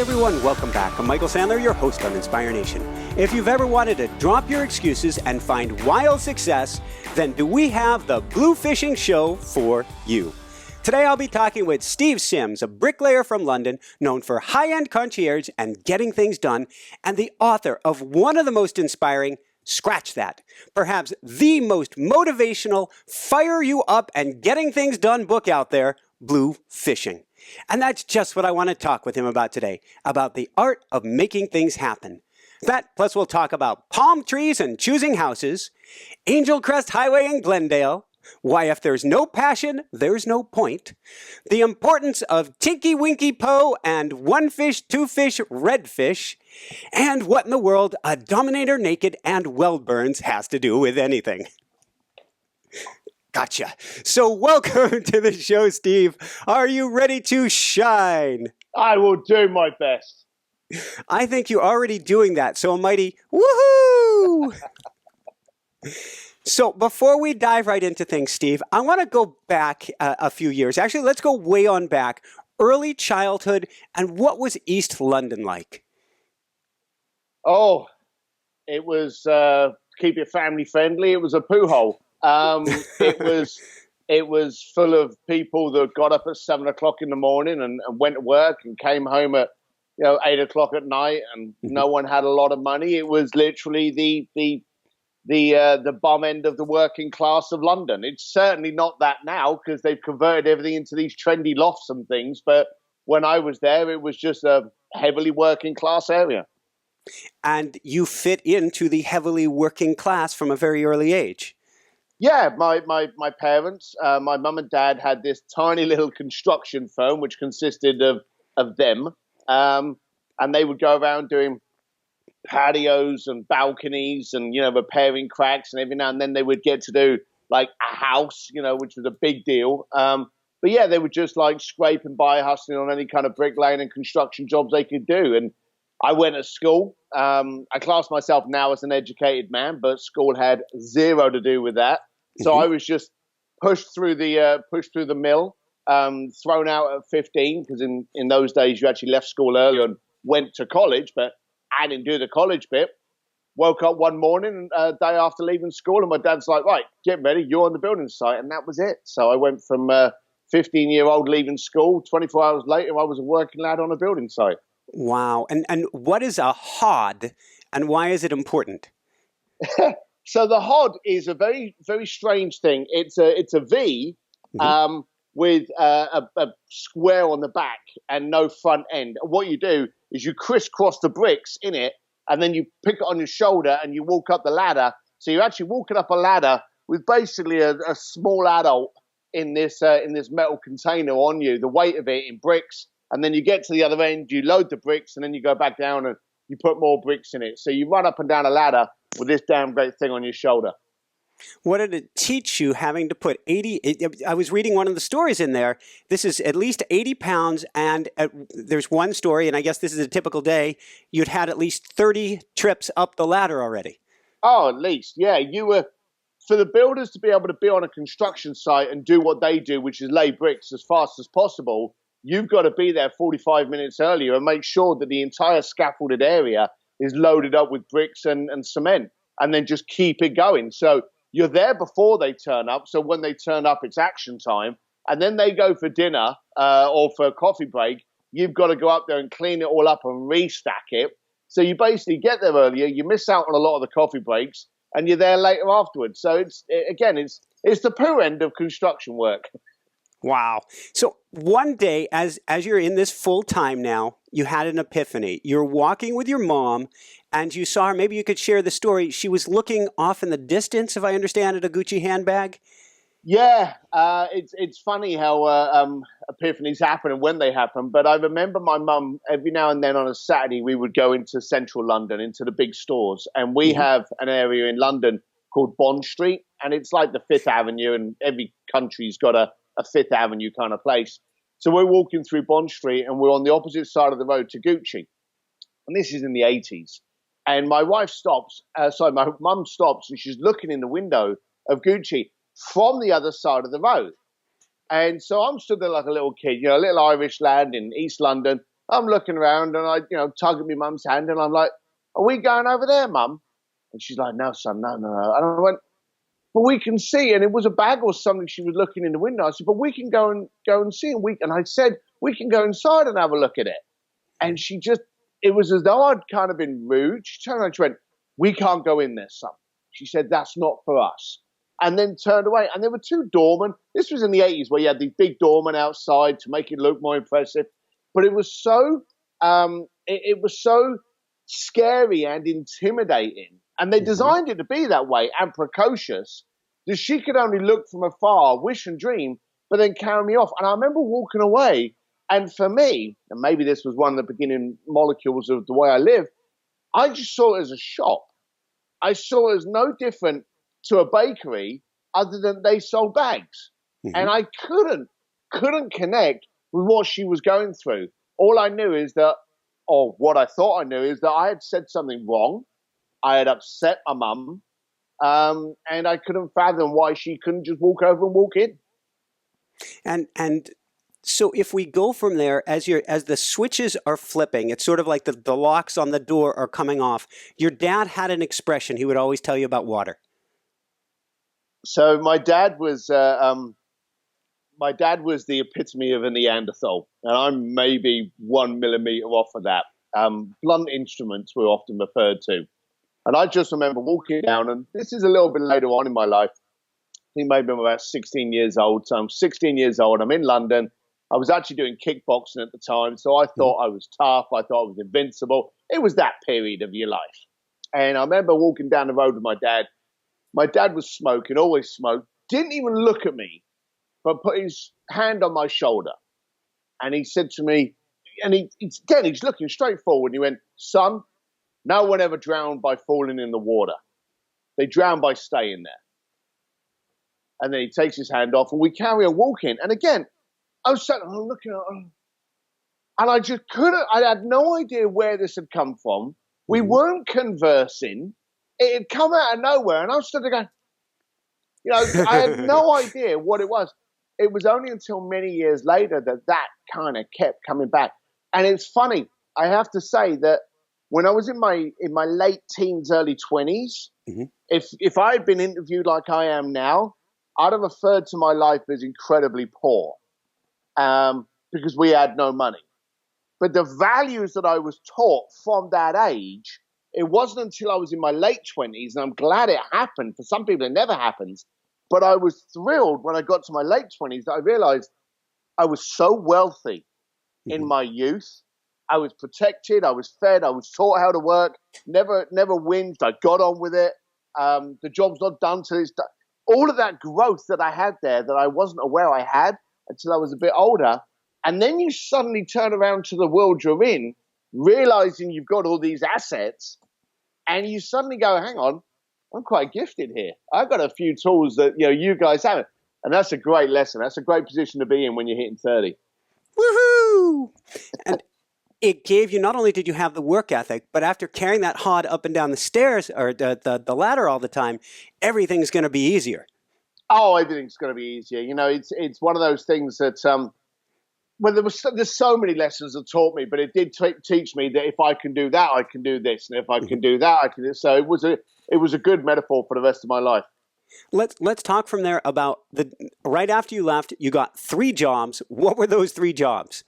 everyone, welcome back. I'm Michael Sandler, your host on Inspire Nation. If you've ever wanted to drop your excuses and find wild success, then do we have the Bluefishing show for you. Today I'll be talking with Steve SIMS, a bricklayer from London, known for high-end concierge and getting things done, and the author of one of the most inspiring, scratch that, perhaps the most motivational, fire you up and getting things done book out there, Bluefishing. And that's just what I want to talk with him about today, about the art of making things happen. That, plus we'll talk about palm trees and choosing houses, Angel Crest Highway in Glendale, why if there's no passion, there's no point, the importance of Tinky Winky Po and one fish, two fish, red fish, and what in the world a Dominator naked and well burns has to do with anything. Gotcha. So welcome to the show, Steve. Are you ready to shine? I will do my best. I think you're already doing that. So a mighty woohoo! So before we dive right into things, Steve, I want to go back a few years. Actually, let's go way on back. Early childhood, and what was East London like? Oh, it was, keep it family friendly, it was a poo hole. It was full of people that got up at 7 o'clock in the morning and went to work and came home at 8 o'clock at night, and no one had a lot of money. It was literally the bum end of the working class of London. It's certainly not that now because they've converted everything into these trendy lofts and things. But when I was there, it was just a heavily working class area. And you fit into the heavily working class from a very early age. Yeah, my parents, my mum and dad had this tiny little construction firm which consisted of them, and they would go around doing patios and balconies and repairing cracks, and every now and then they would get to do like a house, which was a big deal. But yeah, they would just like scrape and buy, hustling on any kind of bricklaying and construction jobs they could do. And I went to school. I class myself now as an educated man, but school had zero to do with that. So I was just pushed through the mill, thrown out at 15, because in those days you actually left school early and went to college, but I didn't do the college bit. Woke up one morning, day after leaving school, and my dad's like, right, get ready, you're on the building site. And that was it. So I went from 15-year-old leaving school, 24 hours later, I was a working lad on a building site. Wow. And what is a HOD, and why is it important? So the HOD is a very, very strange thing. It's a V with a square on the back and no front end. What you do is you crisscross the bricks in it, and then you pick it on your shoulder and you walk up the ladder. So you're actually walking up a ladder with basically a small adult in this metal container on you, the weight of it in bricks. And then you get to the other end, you load the bricks, and then you go back down and you put more bricks in it. So you run up and down a ladder with this damn great thing on your shoulder. What did it teach you having to put 80? I was reading one of the stories in there. This is at least 80 pounds, and there's one story, and I guess this is a typical day, you'd had at least 30 trips up the ladder already. Oh, at least, yeah. You were, for the builders to be able to be on a construction site and do what they do, which is lay bricks as fast as possible, you've got to be there 45 minutes earlier and make sure that the entire scaffolded area is loaded up with bricks and cement, and then just keep it going. So you're there before they turn up. So when they turn up, it's action time. And then they go for dinner or for a coffee break. You've got to go up there and clean it all up and restack it. So you basically get there earlier. You miss out on a lot of the coffee breaks, and you're there later afterwards. So it's the poo end of construction work. Wow. So one day, as you're in this full time now, you had an epiphany. You're walking with your mom, and you saw her. Maybe you could share the story. She was looking off in the distance, if I understand it, a Gucci handbag. Yeah, it's funny how epiphanies happen and when they happen. But I remember my mum, every now and then on a Saturday, we would go into central London, into the big stores. And we have an area in London called Bond Street, and it's like the Fifth Avenue, and every country's got a Fifth Avenue kind of place. So we're walking through Bond Street, and we're on the opposite side of the road to Gucci. And this is in the 80s. And my wife stops, my mum stops, and she's looking in the window of Gucci from the other side of the road. And so I'm stood there like a little kid, a little Irish lad in East London, I'm looking around and I, tug at my mum's hand and I'm like, are we going over there, Mum? And she's like, no, son, no. And I went, but we can see. And it was a bag or something. She was looking in the window. I said, but we can go and see. And I said, we can go inside and have a look at it. And it was as though I'd kind of been rude. She turned around and she went, we can't go in there, son. She said, that's not for us. And then turned away. And there were two doormen. This was in the 80s where you had these big doormen outside to make it look more impressive. But it was so scary and intimidating. And they designed it to be that way and precocious that she could only look from afar, wish and dream, but then carry me off. And I remember walking away. And for me, and maybe this was one of the beginning molecules of the way I live, I just saw it as a shop. I saw it as no different to a bakery other than they sold bags. Mm-hmm. And I couldn't connect with what she was going through. All I knew is that, or what I thought I knew, is that I had said something wrong. I had upset my mum, and I couldn't fathom why she couldn't just walk over and walk in. And so if we go from there, as the switches are flipping, it's sort of like the locks on the door are coming off. Your dad had an expression he would always tell you about water. So my dad was the epitome of a Neanderthal, and I'm maybe 1 millimeter off of that. Blunt instruments were often referred to. And I just remember walking down, and this is a little bit later on in my life. I think maybe I'm about 16 years old. So I'm 16 years old. I'm in London. I was actually doing kickboxing at the time, so I thought I was tough. I thought I was invincible. It was that period of your life. And I remember walking down the road with my dad. My dad was smoking, always smoked, didn't even look at me, but put his hand on my shoulder. And he said to me, and he's looking straight forward, and he went, son, no one ever drowned by falling in the water. They drown by staying there. And then he takes his hand off, and we carry on walking. And again, I was looking at him, and I just couldn't, I had no idea where this had come from. We weren't conversing. It had come out of nowhere, and I was stood there going, I had no idea what it was. It was only until many years later that kind of kept coming back. And it's funny, I have to say that when I was in my late teens, early 20s, if I had been interviewed like I am now, I'd have referred to my life as incredibly poor because we had no money. But the values that I was taught from that age, it wasn't until I was in my late 20s, and I'm glad it happened. For some people, it never happens. But I was thrilled when I got to my late 20s that I realized I was so wealthy in my youth. I was protected. I was fed. I was taught how to work. Never whinged. I got on with it. The job's not done till it's done. All of that growth that I had there that I wasn't aware I had until I was a bit older. And then you suddenly turn around to the world you're in, realizing you've got all these assets, and you suddenly go, hang on, I'm quite gifted here. I've got a few tools that you guys haven't. And that's a great lesson. That's a great position to be in when you're hitting 30. Woohoo! And it gave you, not only did you have the work ethic, but after carrying that hod up and down the stairs or the ladder all the time, everything's going to be easier. Oh, everything's going to be easier. It's one of those things that, there's so many lessons that taught me, but it did teach me that if I can do that, I can do this. And if I can do that, I can do this. So it was a good metaphor for the rest of my life. Let's talk from there about right after you left, you got 3 jobs. What were those 3 jobs?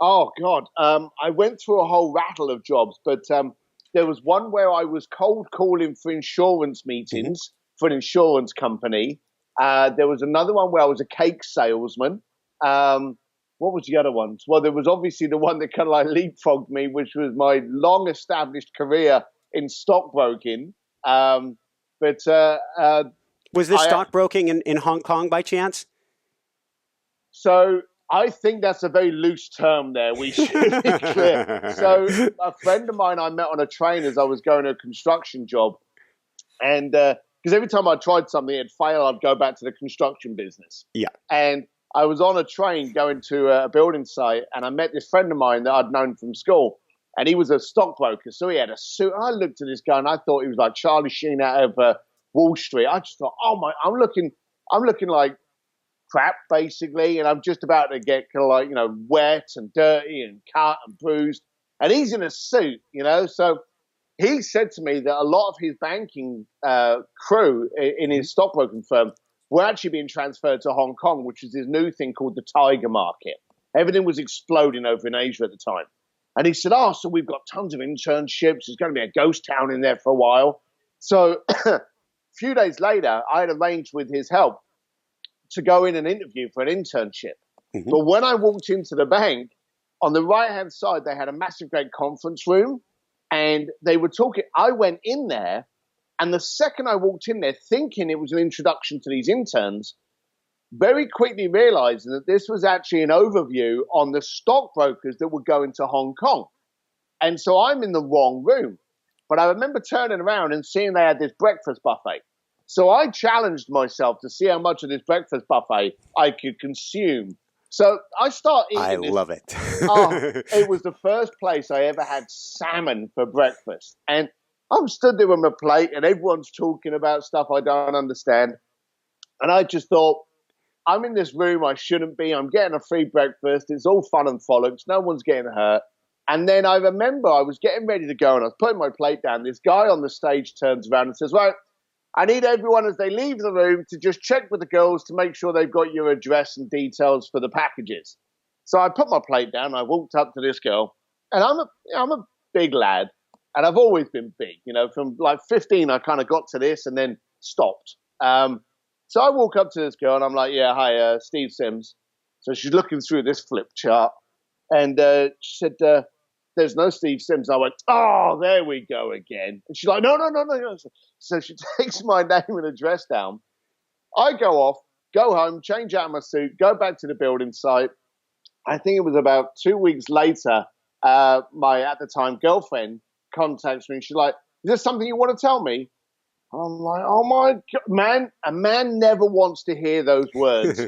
Oh, God. I went through a whole rattle of jobs, but there was one where I was cold calling for insurance meetings for an insurance company. There was another one where I was a cake salesman. What was the other ones? Well, there was obviously the one that kind of like leapfrogged me, which was my long-established career in stockbroking. Was this stockbroking in Hong Kong by chance? So I think that's a very loose term there. We should be clear. So a friend of mine I met on a train as I was going to a construction job. And because every time I tried something, it'd fail, I'd go back to the construction business. Yeah. And I was on a train going to a building site, and I met this friend of mine that I'd known from school. And he was a stockbroker, so he had a suit. And I looked at this guy, and I thought he was like Charlie Sheen out of Wall Street. I just thought, oh my, I'm looking like crap, basically, and I'm just about to get kind of like, wet and dirty and cut and bruised. And he's in a suit, so he said to me that a lot of his banking crew in his stockbroking firm were actually being transferred to Hong Kong, which is this new thing called the tiger market. Everything was exploding over in Asia at the time. And he said, so we've got tons of internships. There's going to be a ghost town in there for a while. So a few days later, I had arranged with his help to go in and interview for an internship. Mm-hmm. But when I walked into the bank, on the right-hand side, they had a massive, great conference room. And they were talking. I went in there, and the second I walked in there, thinking it was an introduction to these interns, very quickly realizing that this was actually an overview on the stockbrokers that were going to Hong Kong. And so I'm in the wrong room. But I remember turning around and seeing they had this breakfast buffet. So I challenged myself to see how much of this breakfast buffet I could consume. So I start eating I love it. It was the first place I ever had salmon for breakfast. And I'm stood there with my plate and everyone's talking about stuff I don't understand. And I just thought, I'm in this room I shouldn't be. I'm getting a free breakfast. It's all fun and frolics. No one's getting hurt. And then I remember I was getting ready to go and I was putting my plate down. This guy on the stage turns around and says, right, I need everyone as they leave the room to just check with the girls to make sure they've got your address and details for the packages. So I put my plate down. I walked up to this girl, and I'm a big lad, and I've always been big. From like 15, I kind of got to this and then stopped. So I walk up to this girl, and I'm like, yeah, hi, Steve SIMS. So she's looking through this flip chart, and she said, there's no Steve SIMS. I went, there we go again. And she's like, no. So she takes my name and address down. I go off, go home, change out of my suit, go back to the building site. I think it was about 2 weeks later, my, at the time, girlfriend contacts me. She's like, is there something you want to tell me? I'm like, oh my God, man, a man never wants to hear those words,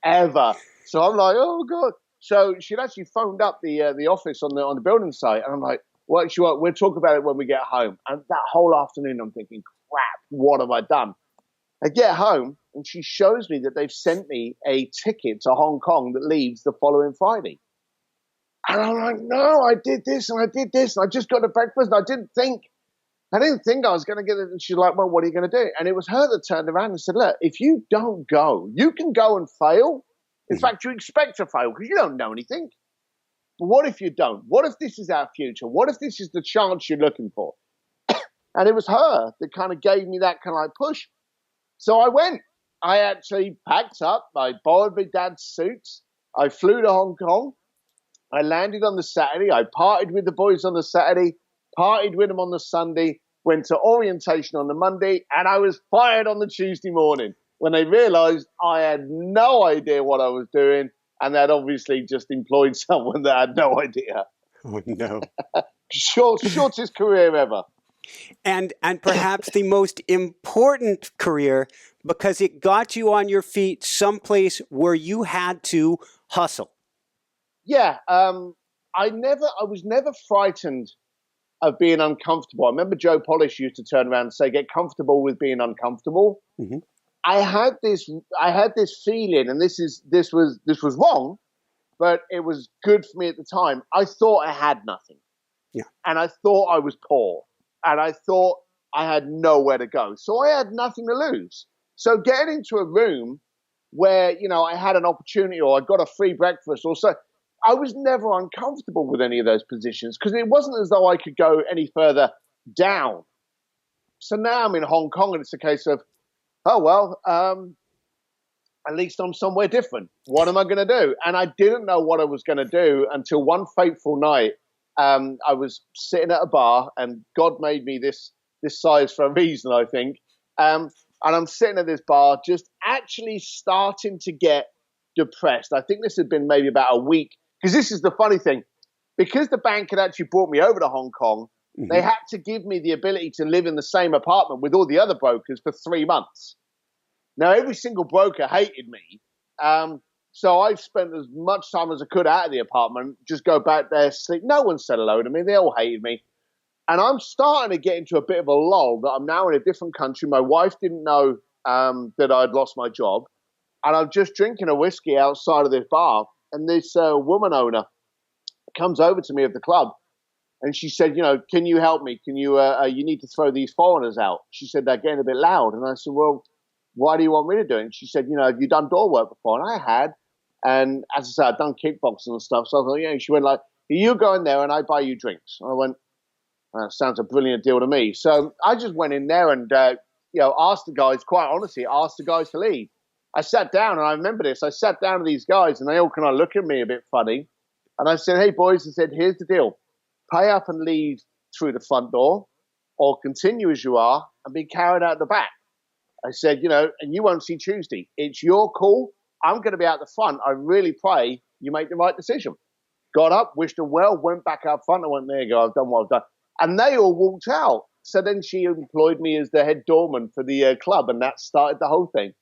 ever. So I'm like, oh God. So she'd actually phoned up the office on the building site, and I'm like, well, we'll talk about it when we get home. And that whole afternoon, I'm thinking, crap, what have I done? I get home, and she shows me that they've sent me a ticket to Hong Kong that leaves the following Friday. And I'm like, no, I did this, and I did this, and I just got to breakfast, and I didn't think I was going to get it. And she's like, well, what are you going to do? And it was her that turned around and said, look, if you don't go, you can go and fail. In fact, you expect to fail because you don't know anything. But what if you don't? What if this is our future? What if this is the chance you're looking for? And it was her that kind of gave me that kind of like push. So I went. I actually packed up. I borrowed my dad's suits. I flew to Hong Kong. I landed on the Saturday. I partied with the boys on the Saturday, partied with them on the Sunday, went to orientation on the Monday, and I was fired on the Tuesday morning when they realized I had no idea what I was doing, and they'd obviously just employed someone that had no idea. Oh, no. Shortest career ever. And perhaps the most important career because it got you on your feet someplace where you had to hustle. Yeah. I was never frightened of being uncomfortable. I remember Joe Polish used to turn around and say, get comfortable with being uncomfortable. Mm-hmm. I had this feeling, and this was wrong, but it was good for me at the time. I thought I had nothing. Yeah. And I thought I was poor. And I thought I had nowhere to go. So I had nothing to lose. So getting into a room where, I had an opportunity or I got a free breakfast or so, I was never uncomfortable with any of those positions because it wasn't as though I could go any further down. So now I'm in Hong Kong and it's a case of, at least I'm somewhere different. What am I going to do? And I didn't know what I was going to do until one fateful night. I was sitting at a bar, and God made me this size for a reason, I think. And I'm sitting at this bar, just actually starting to get depressed. I think this had been maybe about a week, because this is the funny thing. Because the bank had actually brought me over to Hong Kong, mm-hmm. They had to give me the ability to live in the same apartment with all the other brokers for 3 months. Now, every single broker hated me. So I spent as much time as I could out of the apartment, just go back there, sleep. No one said hello to me. They all hated me. And I'm starting to get into a bit of a lull that I'm now in a different country. My wife didn't know that I'd lost my job. and I'm just drinking a whiskey outside of this bar, and this woman owner comes over to me at the club, and she said, can you help me? Can you, you need to throw these foreigners out. She said, they're getting a bit loud. And I said, well, why do you want me to do it? And she said, have you done door work before? And I had. And as I said, I'd done kickboxing and stuff. So I thought, yeah. She went like, you go in there and I buy you drinks. And I went, sounds a brilliant deal to me. So I just went in there and, asked the guys, quite honestly, to leave. I sat down, and I remember this. I sat down with these guys, and they all kind of look at me a bit funny. And I said, hey, boys, I said, here's the deal. Pay up and leave through the front door, or continue as you are and be carried out the back. I said, and you won't see Tuesday. It's your call. I'm going to be out the front. I really pray you make the right decision. Got up, wished them well, went back out front. I went, there you go, I've done what I've done. And they all walked out. So then she employed me as the head doorman for the club, and that started the whole thing.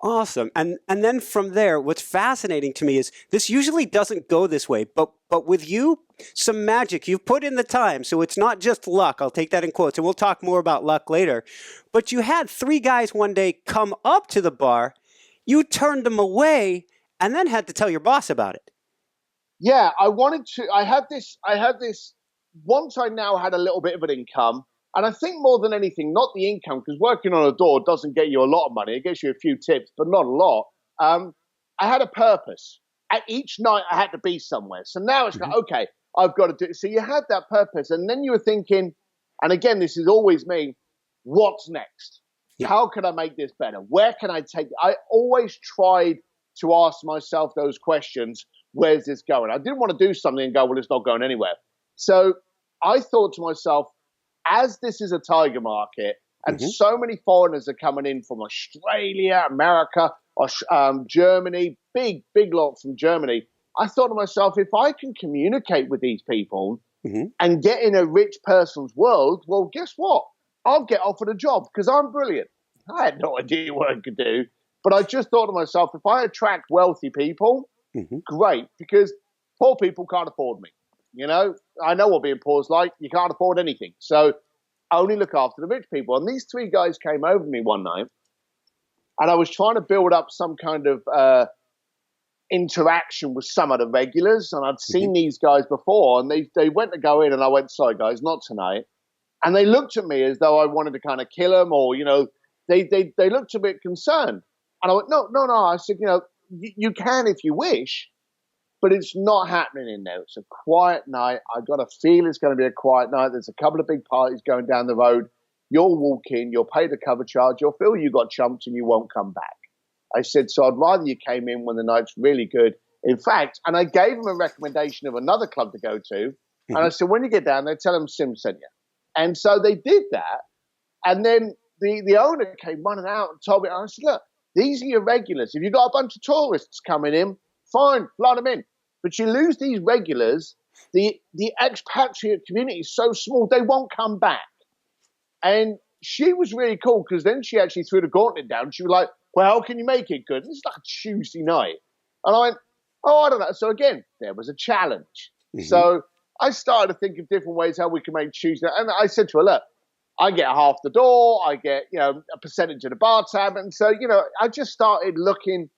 Awesome. And then from there, what's fascinating to me is this usually doesn't go this way, but with you, some magic. You've put in the time, so it's not just luck. I'll take that in quotes, and we'll talk more about luck later. But you had 3 guys one day come up to the bar, you turned them away, and then had to tell your boss about it. Yeah, I had this, once I now had a little bit of an income, and I think more than anything, not the income, because working on a door doesn't get you a lot of money. It gets you a few tips, but not a lot. I had a purpose. At each night, I had to be somewhere. So now it's like, okay, I've got to do it. So you had that purpose. And then you were thinking, and again, this is always me, what's next? Yeah. How can I make this better? Where can I take it? I always tried to ask myself those questions. Where's this going? I didn't want to do something and go, well, it's not going anywhere. So I thought to myself, as this is a tiger market and so many foreigners are coming in from Australia, America, Germany, big lot from Germany, I thought to myself, if I can communicate with these people and get in a rich person's world, well, guess what? I'll get offered a job because I'm brilliant. I had no idea what I could do, but I just thought to myself, if I attract wealthy people, great, because poor people can't afford me. I know what being poor is like. You can't afford anything. So I only look after the rich people. And these 3 guys came over to me one night, and I was trying to build up some kind of interaction with some of the regulars. And I'd seen these guys before, and they went to go in, and I went, sorry, guys, not tonight. And they looked at me as though I wanted to kind of kill them, or, they looked a bit concerned. And I went, no. I said, you can if you wish, but it's not happening in there. It's a quiet night. I got a feel it's going to be a quiet night. There's a couple of big parties going down the road. You'll walk in, you'll pay the cover charge, you'll feel you got chumped, and you won't come back. I said, so I'd rather you came in when the night's really good. In fact, and I gave them a recommendation of another club to go to. And I said, when you get down there, tell them SIMS sent you. And so they did that. And then the owner came running out and told me, I said, look, these are your regulars. If you've got a bunch of tourists coming in, fine, flood them in. But you lose these regulars, the expatriate community is so small, they won't come back. And she was really cool because then she actually threw the gauntlet down. She was like, well, how can you make it good? And it's like a Tuesday night. And I went, oh, I don't know. So again, there was a challenge. So I started to think of different ways how we can make Tuesday. And I said to her, look, I get half the door, I get, a percentage of the bar tab. And so, I just started looking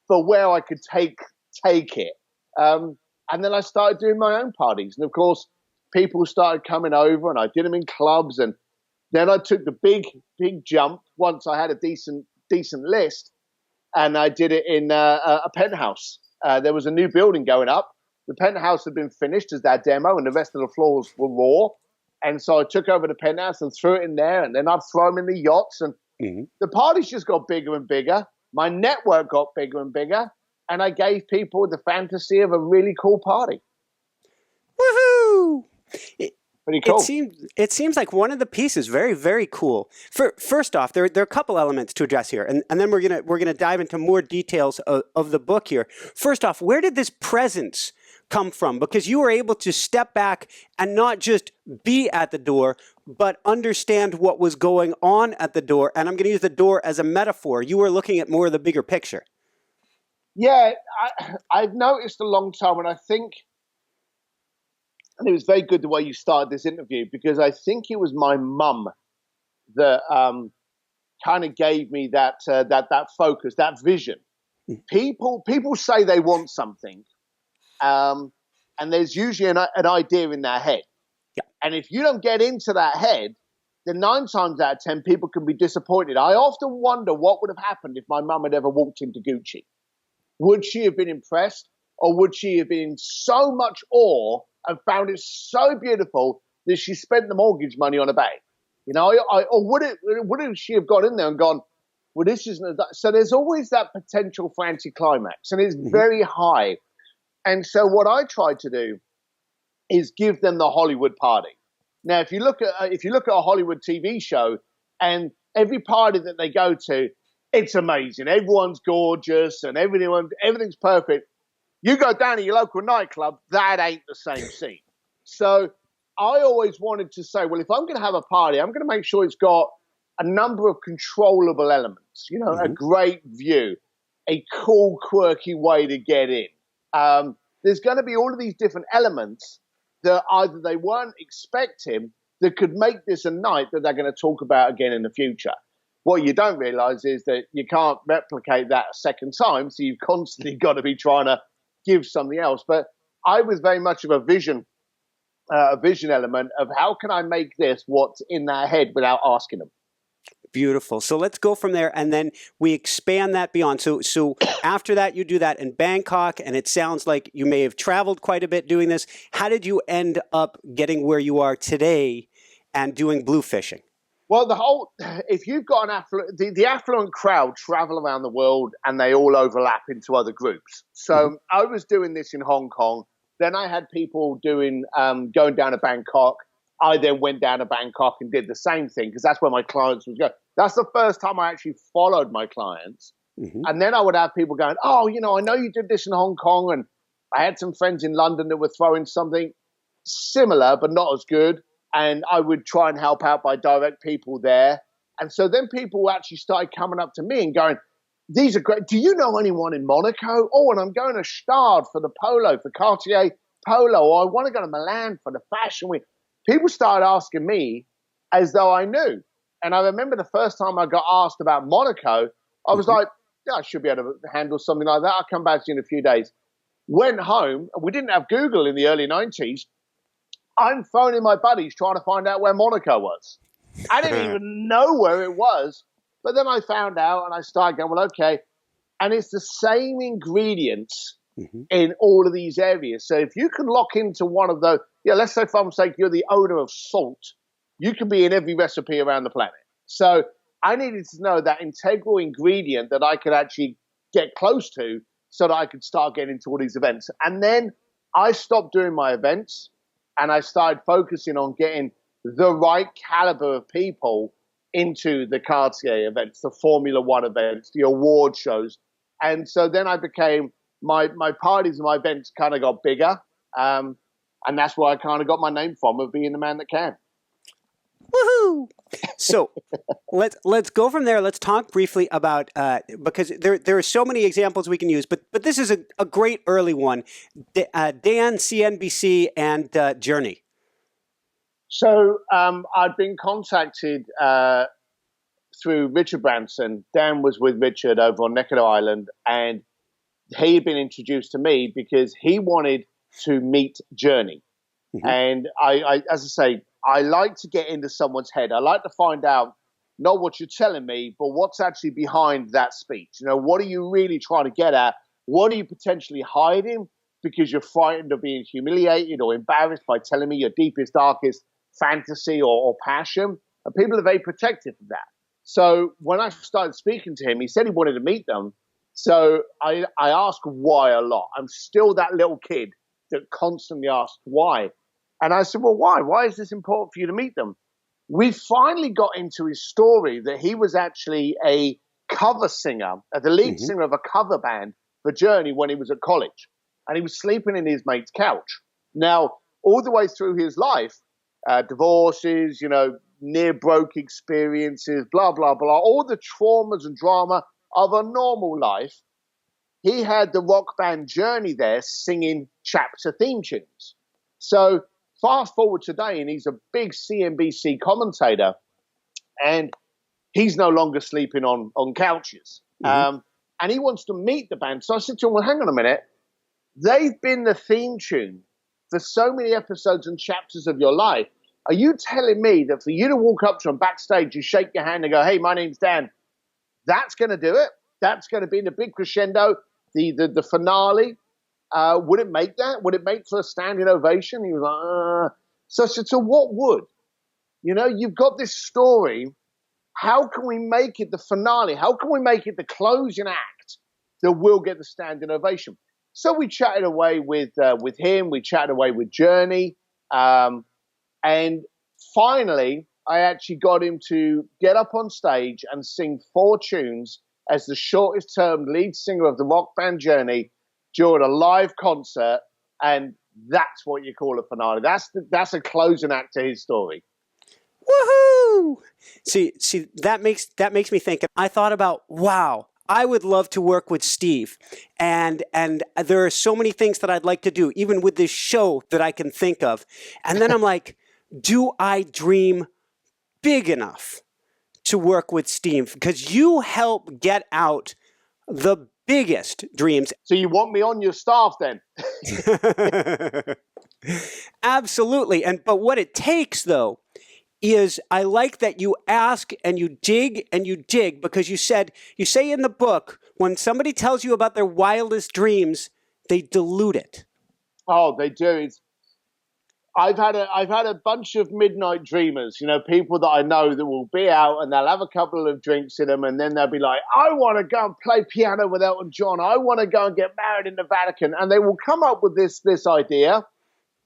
for where I could take it. And then I started doing my own parties. And of course, people started coming over, and I did them in clubs. And then I took the big jump once I had a decent list, and I did it in a penthouse. There was a new building going up. The penthouse had been finished as that demo, and the rest of the floors were raw. And so I took over the penthouse and threw it in there, and then I'd throw them in the yachts. And the parties just got bigger and bigger. My network got bigger and bigger. And I gave people the fantasy of a really cool party. Woohoo! Pretty cool. It seems like one of the pieces, very, very cool. First off, there are a couple elements to address here, and then we're gonna dive into more details of the book here. First off, where did this presence come from? Because you were able to step back and not just be at the door, but understand what was going on at the door. And I'm going to use the door as a metaphor. You were looking at more of the bigger picture. Yeah, I've noticed a long time, and I think, and it was very good the way you started this interview, because I think it was my mum that kind of gave me that focus, that vision. People say they want something, and there's usually an idea in their head. Yeah. And if you don't get into that head, then 9 times out of 10, people can be disappointed. I often wonder what would have happened if my mum had ever walked into Gucci. Would she have been impressed, or would she have been in so much awe and found it so beautiful that she spent the mortgage money on a bag? You know, or would she have got in there and gone, well, this isn't. So there's always that potential for anticlimax, and it's very high. And so what I try to do is give them the Hollywood party. Now, if you look at a Hollywood TV show, and every party that they go to, it's amazing. Everyone's gorgeous and everything's perfect. You go down to your local nightclub, that ain't the same scene. So I always wanted to say, well, if I'm going to have a party, I'm going to make sure it's got a number of controllable elements. You know, a great view, a cool, quirky way to get in. There's going to be all of these different elements that either they weren't expecting that could make this a night that they're going to talk about again in the future. What you don't realize is that you can't replicate that a second time, so you've constantly got to be trying to give something else. But I was very much of a vision element of how can I make this what's in their head without asking them. Beautiful. So let's go from there, and then we expand that beyond. So after that, you do that in Bangkok, and it sounds like you may have traveled quite a bit doing this. How did you end up getting where you are today and doing Bluefishing? Well, if you've got the affluent crowd travel around the world, and they all overlap into other groups. So I was doing this in Hong Kong. Then I had people doing going down to Bangkok. I then went down to Bangkok and did the same thing because that's where my clients would go. That's the first time I actually followed my clients. And then I would have people going, oh, you know, I know you did this in Hong Kong, and I had some friends in London that were throwing something similar but not as good. And I would try and help out by direct people there. And so then people actually started coming up to me and going, these are great. Do you know anyone in Monaco? Oh, and I'm going to Stade for the polo, for Cartier polo. Or I want to go to Milan for the fashion week. People started asking me as though I knew. And I remember the first time I got asked about Monaco, I was like, yeah, I should be able to handle something like that. I'll come back to you in a few days. Went home. We didn't have Google in the early 90s. I'm phoning my buddies trying to find out where Monaco was. I didn't even know where it was. But then I found out and I started going, well, okay. And it's the same ingredients in all of these areas. So if you can lock into one of those, let's say for sake, you're the owner of salt. You can be in every recipe around the planet. So I needed to know that integral ingredient that I could actually get close to so that I could start getting into all these events. And then I stopped doing my events and I started focusing on getting the right caliber of people into the Cartier events, the Formula One events, the award shows. And so then I became, my parties and my events kind of got bigger. And that's where I kind of got my name from, of being the man that can. Woohoo! So let's go from there. Let's talk briefly about, because there are so many examples we can use, but this is a great early one. Dan, CNBC, and Journey. So I'd been contacted through Richard Branson. Dan was with Richard over on Necker Island, and he had been introduced to me because he wanted to meet Journey. And I, as I say, I like to get into someone's head. I like to find out not what you're telling me, but what's actually behind that speech. You know, what are you really trying to get at? What are you potentially hiding because you're frightened of being humiliated or embarrassed by telling me your deepest, darkest fantasy or passion? And people are very protective of that. So when I started speaking to him, he said he wanted to meet them. So I asked why a lot. I'm still that little kid that constantly asks why. And I said, well, why? Why is this important for you to meet them? We finally got into his story that he was actually a cover singer, the lead singer of a cover band for Journey when he was at college. And he was sleeping in his mate's couch. Now, all the way through his life, divorces, near broke experiences, blah, blah, blah, all the traumas and drama of a normal life, he had the rock band Journey there singing chapter theme tunes. So fast forward today, and he's a big CNBC commentator, and he's no longer sleeping on couches. and he wants to meet the band. So I said to him, well, hang on a minute. They've been the theme tune for so many episodes and chapters of your life. Are you telling me that for you to walk up to them backstage, you shake your hand and go, hey, my name's Dan, that's going to do it? That's going to be the big crescendo, the finale? Would it make that? Would it make for a standing ovation? He was like, So I said, so what would? You know, you've got this story. How can we make it the finale? How can we make it the closing act that will get the standing ovation? So we chatted away with him. We chatted away with Journey. And finally, I actually got him to get up on stage and sing 4 tunes as the shortest term lead singer of the rock band Journey during a live concert. And that's what you call a finale. That's a closing act to his story. Woohoo! See, that makes me think. I thought about, wow, I would love to work with Steve, and there are so many things that I'd like to do, even with this show, that I can think of. And then I'm like, do I dream big enough to work with Steve? Because you help get out the biggest dreams. So you want me on your staff then? Absolutely. But what it takes, though, is I like that you ask and you dig and you dig, because you say in the book, when somebody tells you about their wildest dreams, they dilute it. Oh, they do. I've had a bunch of midnight dreamers, you know, people that I know that will be out and they'll have a couple of drinks in them, and then they'll be like, I want to go and play piano with Elton John. I want to go and get married in the Vatican. And they will come up with this idea,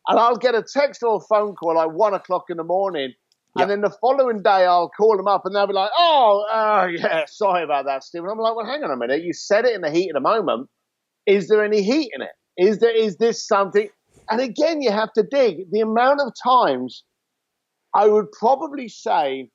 and I'll get a text or a phone call like 1 o'clock in the morning. Yep. And then the following day, I'll call them up and they'll be like, yeah, sorry about that, Steve. And I'm like, well, hang on a minute. You said it in the heat of the moment. Is there any heat in it? Is this something? And again, you have to dig. The amount of times, I would probably say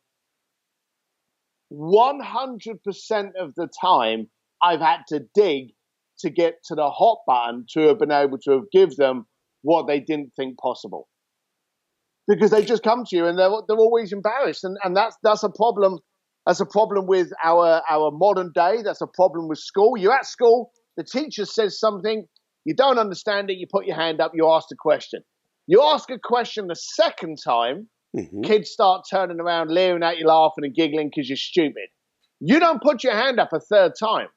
100% of the time, I've had to dig to get to the hot button to have been able to have give them what they didn't think possible. Because they just come to you and they're always embarrassed, and that's a problem. That's a problem with our modern day. That's a problem with school. You're at school, the teacher says something, you don't understand it, you put your hand up, you ask a question. You ask a question the second time, kids start turning around, leering at you, laughing and giggling because you're stupid. You don't put your hand up a third time,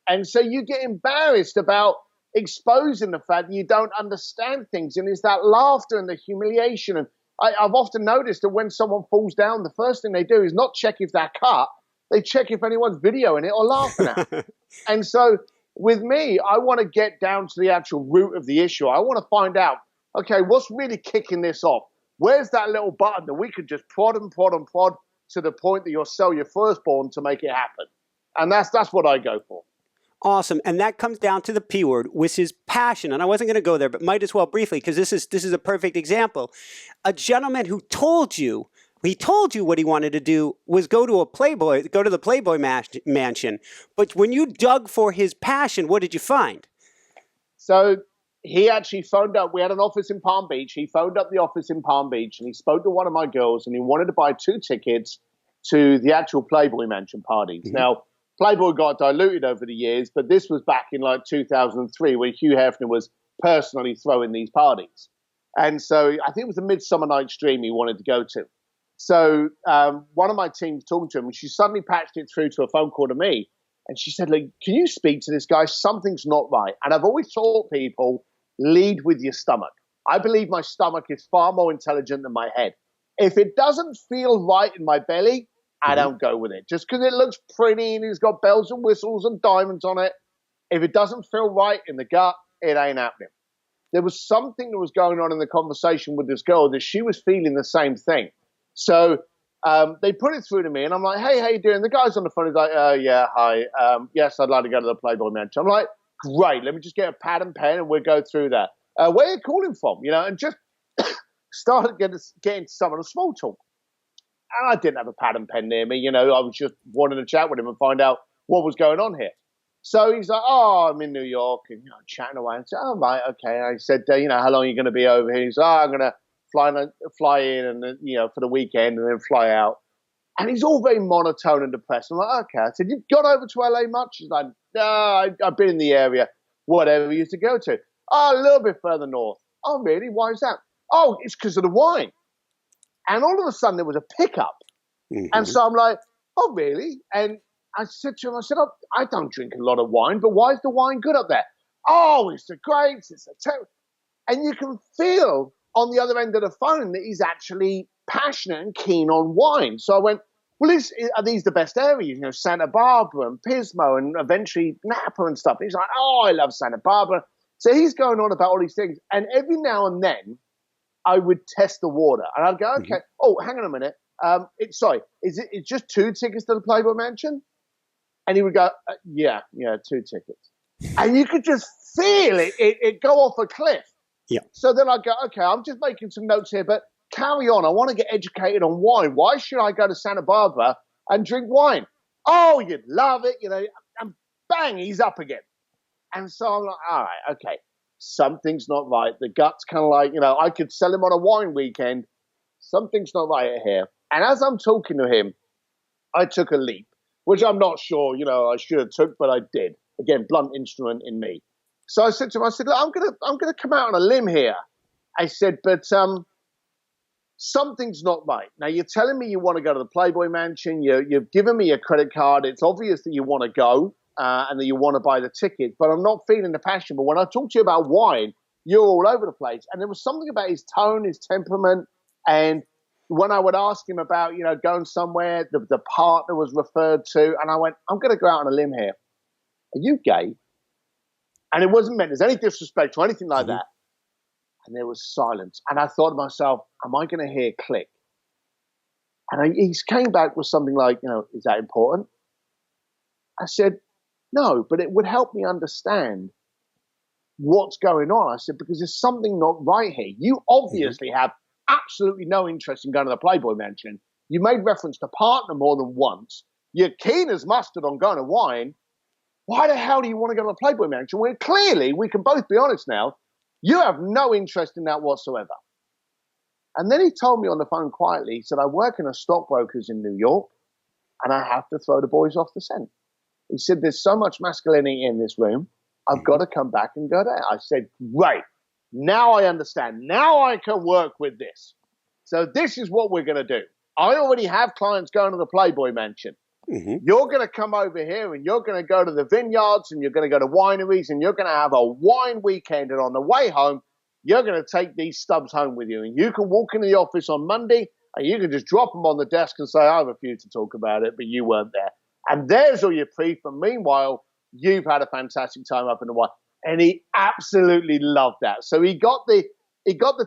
and so you get embarrassed about exposing the fact that you don't understand things, and it's that laughter and the humiliation. And I've often noticed that when someone falls down, the first thing they do is not check if they're cut, they check if anyone's videoing it or laughing at it. And so with me, I want to get down to the actual root of the issue. I want to find out, okay, what's really kicking this off? Where's that little button that we could just prod and prod and prod to the point that you'll sell your firstborn to make it happen? And that's what I go for. Awesome. And that comes down to the P word, which is passion. And I wasn't going to go there, but might as well briefly, because this is a perfect example. A gentleman who told you what he wanted to do was go to the Playboy mansion. But when you dug for his passion, what did you find? So he actually phoned up. We had an office in Palm Beach. He phoned up the office in Palm Beach and he spoke to one of my girls and he wanted to buy 2 tickets to the actual Playboy mansion parties. Mm-hmm. Now, Playboy got diluted over the years, but this was back in like 2003 where Hugh Hefner was personally throwing these parties. And so I think it was a Midsummer Night's Dream he wanted to go to. So one of my teams talking to him, and she suddenly patched it through to a phone call to me. And she said, like, can you speak to this guy? Something's not right. And I've always taught people, lead with your stomach. I believe my stomach is far more intelligent than my head. If it doesn't feel right in my belly, I don't go with it. Just because it looks pretty and it's got bells and whistles and diamonds on it, if it doesn't feel right in the gut, it ain't happening. There was something that was going on in the conversation with this girl that she was feeling the same thing. So they put it through to me, and I'm like, hey, how you doing? The guy's on the phone. He's like, yeah, hi. Yes, I'd like to go to the Playboy mansion. I'm like, great. Let me just get a pad and pen, and we'll go through that. Where are you calling from? You know, and just started getting some of the small talk. And I didn't have a pad and pen near me. You know, I was just wanting to chat with him and find out what was going on here. So he's like, I'm in New York, and, chatting away. And I said, right, okay. And I said, how long are you going to be over here? He's like, I'm going to fly in and, for the weekend and then fly out. And he's all very monotone and depressed. I'm like, okay. I said, you've gone over to LA much? He's like, no, I've been in the area, whatever we used to go to. Oh, a little bit further north. Oh, really? Why is that? Oh, it's because of the wine. And all of a sudden there was a pickup. Mm-hmm. And so I'm like, oh, really? And I said to him, oh, I don't drink a lot of wine, but why is the wine good up there? Oh, it's the grapes, it's the terrible. And you can feel on the other end of the phone that he's actually passionate and keen on wine. So I went, well, are these the best areas? You know, Santa Barbara and Pismo and eventually Napa and stuff. And he's like, oh, I love Santa Barbara. So he's going on about all these things. And every now and then I would test the water. And I'd go, okay, oh, hang on a minute. It's just 2 tickets to the Playboy Mansion? And he would go, yeah, 2 tickets. And you could just feel it go off a cliff. Yeah. So then I go, okay, I'm just making some notes here, but carry on. I want to get educated on wine. Why should I go to Santa Barbara and drink wine? Oh, you'd love it. You know, and bang, he's up again. And so I'm like, all right, okay, something's not right. The gut's kind of like, I could sell him on a wine weekend. Something's not right here. And as I'm talking to him, I took a leap, which I'm not sure, I should have took, but I did. Again, blunt instrument in me. So I said to him, look, I'm gonna come out on a limb here. I said, but something's not right. Now you're telling me you want to go to the Playboy Mansion. You've given me a credit card. It's obvious that you want to go and that you want to buy the ticket. But I'm not feeling the passion. But when I talk to you about wine, you're all over the place. And there was something about his tone, his temperament, and when I would ask him about going somewhere, the partner was referred to, and I went, I'm going to go out on a limb here. Are you gay? And it wasn't meant as any disrespect or anything like that. And there was silence. And I thought to myself, am I going to hear click? And he came back with something like, is that important? I said, no, but it would help me understand what's going on. I said, because there's something not right here. You obviously have absolutely no interest in going to the Playboy Mansion. You made reference to partner more than once. You're keen as mustard on going to wine. Why the hell do you want to go to the Playboy Mansion? Well, clearly, we can both be honest now, you have no interest in that whatsoever. And then he told me on the phone quietly, he said, I work in a stockbrokers in New York, and I have to throw the boys off the scent. He said, there's so much masculinity in this room, I've got to come back and go there. I said, great. Now I understand. Now I can work with this. So this is what we're going to do. I already have clients going to the Playboy Mansion. You're going to come over here and you're going to go to the vineyards and you're going to go to wineries and you're going to have a wine weekend. And on the way home, you're going to take these stubs home with you. And you can walk into the office on Monday and you can just drop them on the desk and say, I refuse to talk about it, but you weren't there. And there's all your proof. And meanwhile, you've had a fantastic time up in the wine. And he absolutely loved that. So he got the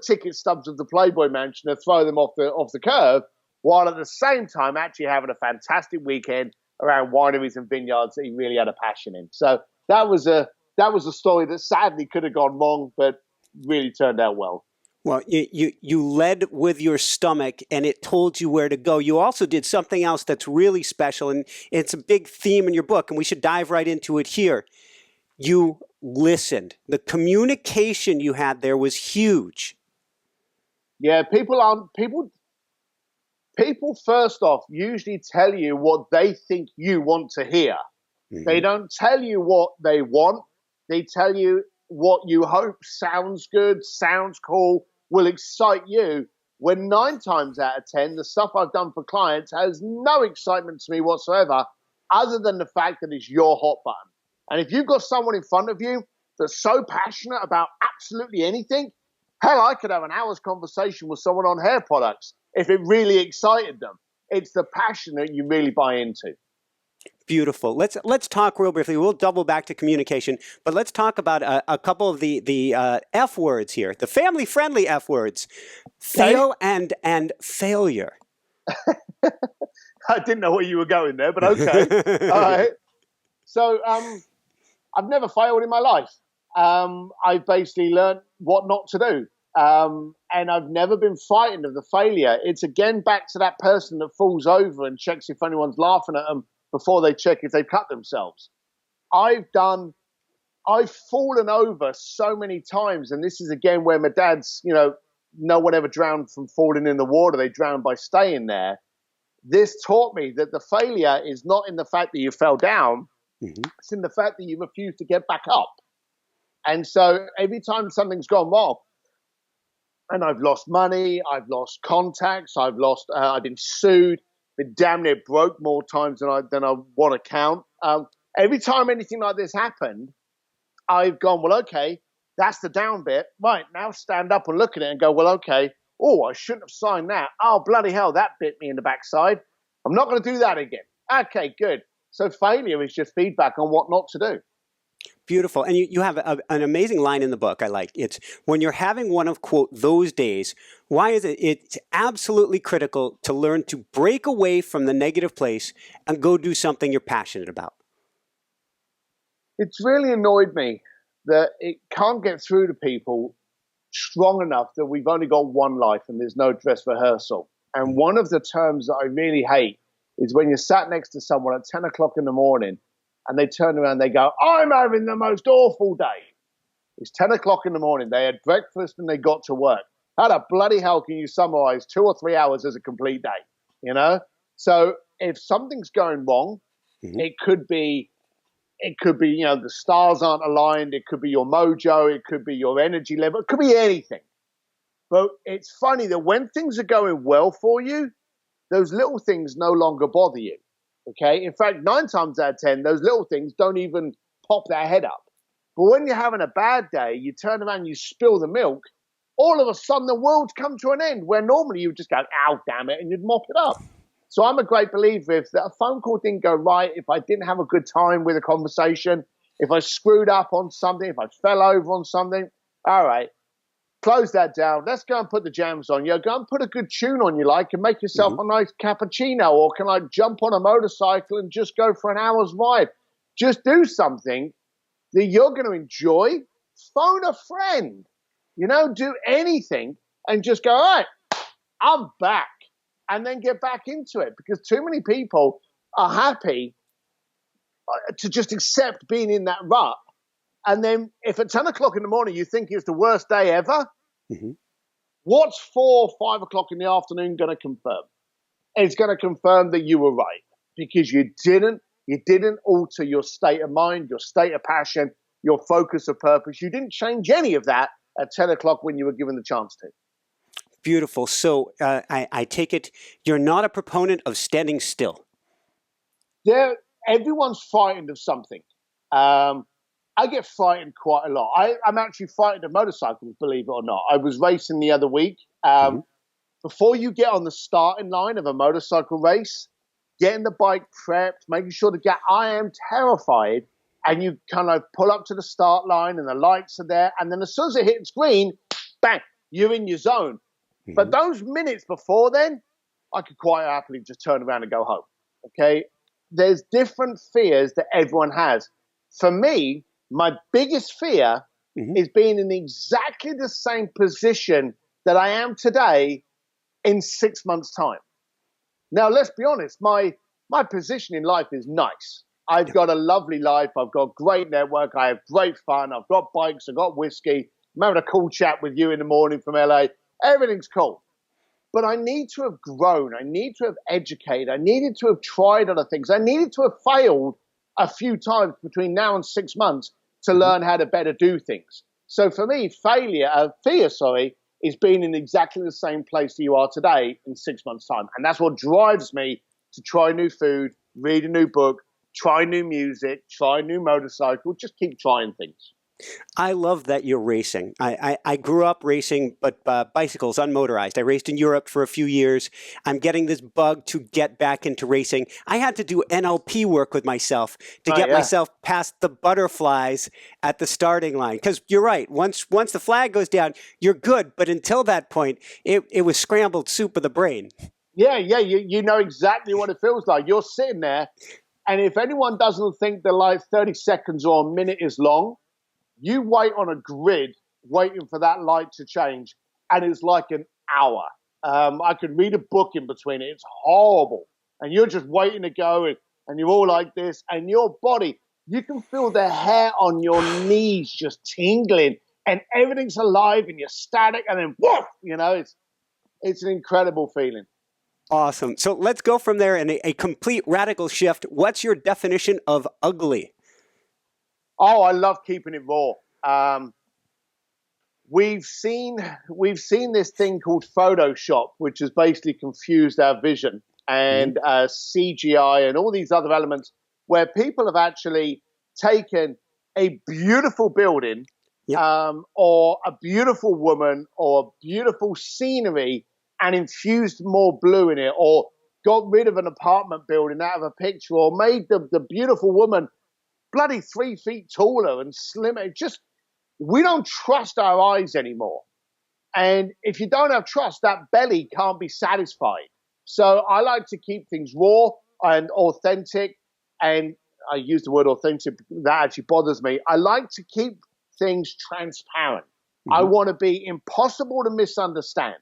ticket stubs of the Playboy Mansion to throw them off the curve, while at the same time actually having a fantastic weekend around wineries and vineyards that he really had a passion in. So that was a story that sadly could have gone wrong, but really turned out well. Well, you led with your stomach, and it told you where to go. You also did something else that's really special, and it's a big theme in your book, and we should dive right into it here. You listened. The communication you had there was huge. Yeah, People, first off, usually tell you what they think you want to hear. They don't tell you what they want. They tell you what you hope sounds good, sounds cool, will excite you, when 9 times out of 10, the stuff I've done for clients has no excitement to me whatsoever, other than the fact that it's your hot button. And if you've got someone in front of you that's so passionate about absolutely anything, hell, I could have an hour's conversation with someone on hair products if it really excited them. It's the passion that you really buy into. Beautiful. Let's talk real briefly. We'll double back to communication, but let's talk about a couple of the F words here, the family-friendly F words, fail and failure. I didn't know where you were going there, but okay. All right. So I've never failed in my life. I've basically learned what not to do. And I've never been frightened of the failure. It's again back to that person that falls over and checks if anyone's laughing at them before they check if they've cut themselves. I've fallen over so many times, and this is again where my dad's, no one ever drowned from falling in the water. They drowned by staying there. this taught me that the failure is not in the fact that you fell down, Mm-hmm. it's in the fact that you refuse to get back up. And so every time something's gone wrong, and I've lost money, I've lost contacts, I've been sued, been damn near broke more times than I want to count. Every time anything like this happened, I've gone, well, okay, that's the down bit. Right, now stand up and look at it and go, well, okay, oh, I shouldn't have signed that. Oh, bloody hell, that bit me in the backside. I'm not going to do that again. Okay, good. So failure is just feedback on what not to do. Beautiful. And you have an amazing line in the book I like. It's when you're having one of, quote, those days, why is it? It's absolutely critical to learn to break away from the negative place and go do something you're passionate about. It's really annoyed me that it can't get through to people strong enough that we've only got one life and there's no dress rehearsal. And one of the terms that I really hate is when you're sat next to someone at 10 o'clock in the morning and they turn around and they go, I'm having the most awful day. It's 10 o'clock in the morning. They had breakfast and they got to work. How the bloody hell can you summarize 2 or 3 hours as a complete day? You know? So if something's going wrong, it could be, you know, the stars aren't aligned. It could be your mojo. It could be your energy level. It could be anything. But it's funny that when things are going well for you, those little things no longer bother you. Okay. In fact, 9 times out of 10, those little things don't even pop their head up. But when you're having a bad day, you turn around and you spill the milk. All of a sudden, the world's come to an end where normally you would just go, ow, damn it, and you'd mop it up. So I'm a great believer if a phone call didn't go right, if I didn't have a good time with a conversation, if I screwed up on something, if I fell over on something, all right, close that down. Let's go and put the jams on. You go and put a good tune on you like and make yourself a nice cappuccino, or can I jump on a motorcycle and just go for an hour's ride? Just do something that you're going to enjoy. Phone a friend, you know, do anything and just go, all right, I'm back. And then get back into it, because too many people are happy to just accept being in that rut. And then if at 10 o'clock in the morning you think it's the worst day ever, what's 4 or 5 o'clock in the afternoon going to confirm? It's going to confirm that you were right, because you didn't alter your state of mind, your state of passion, your focus of purpose. You didn't change any of that at 10 o'clock when you were given the chance to. Beautiful. So I take it you're not a proponent of standing still. Everyone's frightened of something. I get frightened quite a lot. I'm actually frightened of motorcycles, believe it or not. I was racing the other week. Before you get on the starting line of a motorcycle race, getting the bike prepped, making sure to get, I am terrified. And you kind of pull up to the start line and the lights are there. And then as soon as it hits green, bang, you're in your zone. But those minutes before then, I could quite happily just turn around and go home. Okay? There's different fears that everyone has. For me, my biggest fear is being in exactly the same position that I am today in 6 months' time. Now, let's be honest, my position in life is nice. I've got a lovely life. I've got great network. I have great fun. I've got bikes. I've got whiskey. I'm having a cool chat with you in the morning from LA. Everything's cool. But I need to have grown. I need to have educated. I needed to have tried other things. I needed to have failed a few times between now and 6 months to learn how to better do things. So for me, fear, is being in exactly the same place that you are today in 6 months' time. And that's what drives me to try new food, read a new book, try new music, try a new motorcycle, just keep trying things. I love that you're racing. I grew up racing, but bicycles, unmotorized. I raced in Europe for a few years. I'm getting this bug to get back into racing. I had to do NLP work with myself to get myself past the butterflies at the starting line. Because you're right, once the flag goes down, you're good. But until that point, it was scrambled soup of the brain. Yeah, you know exactly what it feels like. You're sitting there, and if anyone doesn't think that like 30 seconds or a minute is long, you wait on a grid waiting for that light to change, and it's like an hour. I could read a book in between it. It's horrible. And you're just waiting to go, and you're all like this, and your body, you can feel the hair on your knees just tingling, and everything's alive, and you're static, and then woof, you know, it's an incredible feeling. Awesome. So let's go from there in a complete radical shift. What's your definition of ugly? Oh, I love keeping it raw. We've seen this thing called Photoshop, which has basically confused our vision, and CGI and all these other elements where people have actually taken a beautiful building or a beautiful woman or beautiful scenery and infused more blue in it, or got rid of an apartment building out of a picture, or made the beautiful woman bloody 3 feet taller and slimmer. We don't trust our eyes anymore. And if you don't have trust, that belly can't be satisfied. So I like to keep things raw and authentic. And I use the word authentic, that actually bothers me. I like to keep things transparent. I want to be impossible to misunderstand.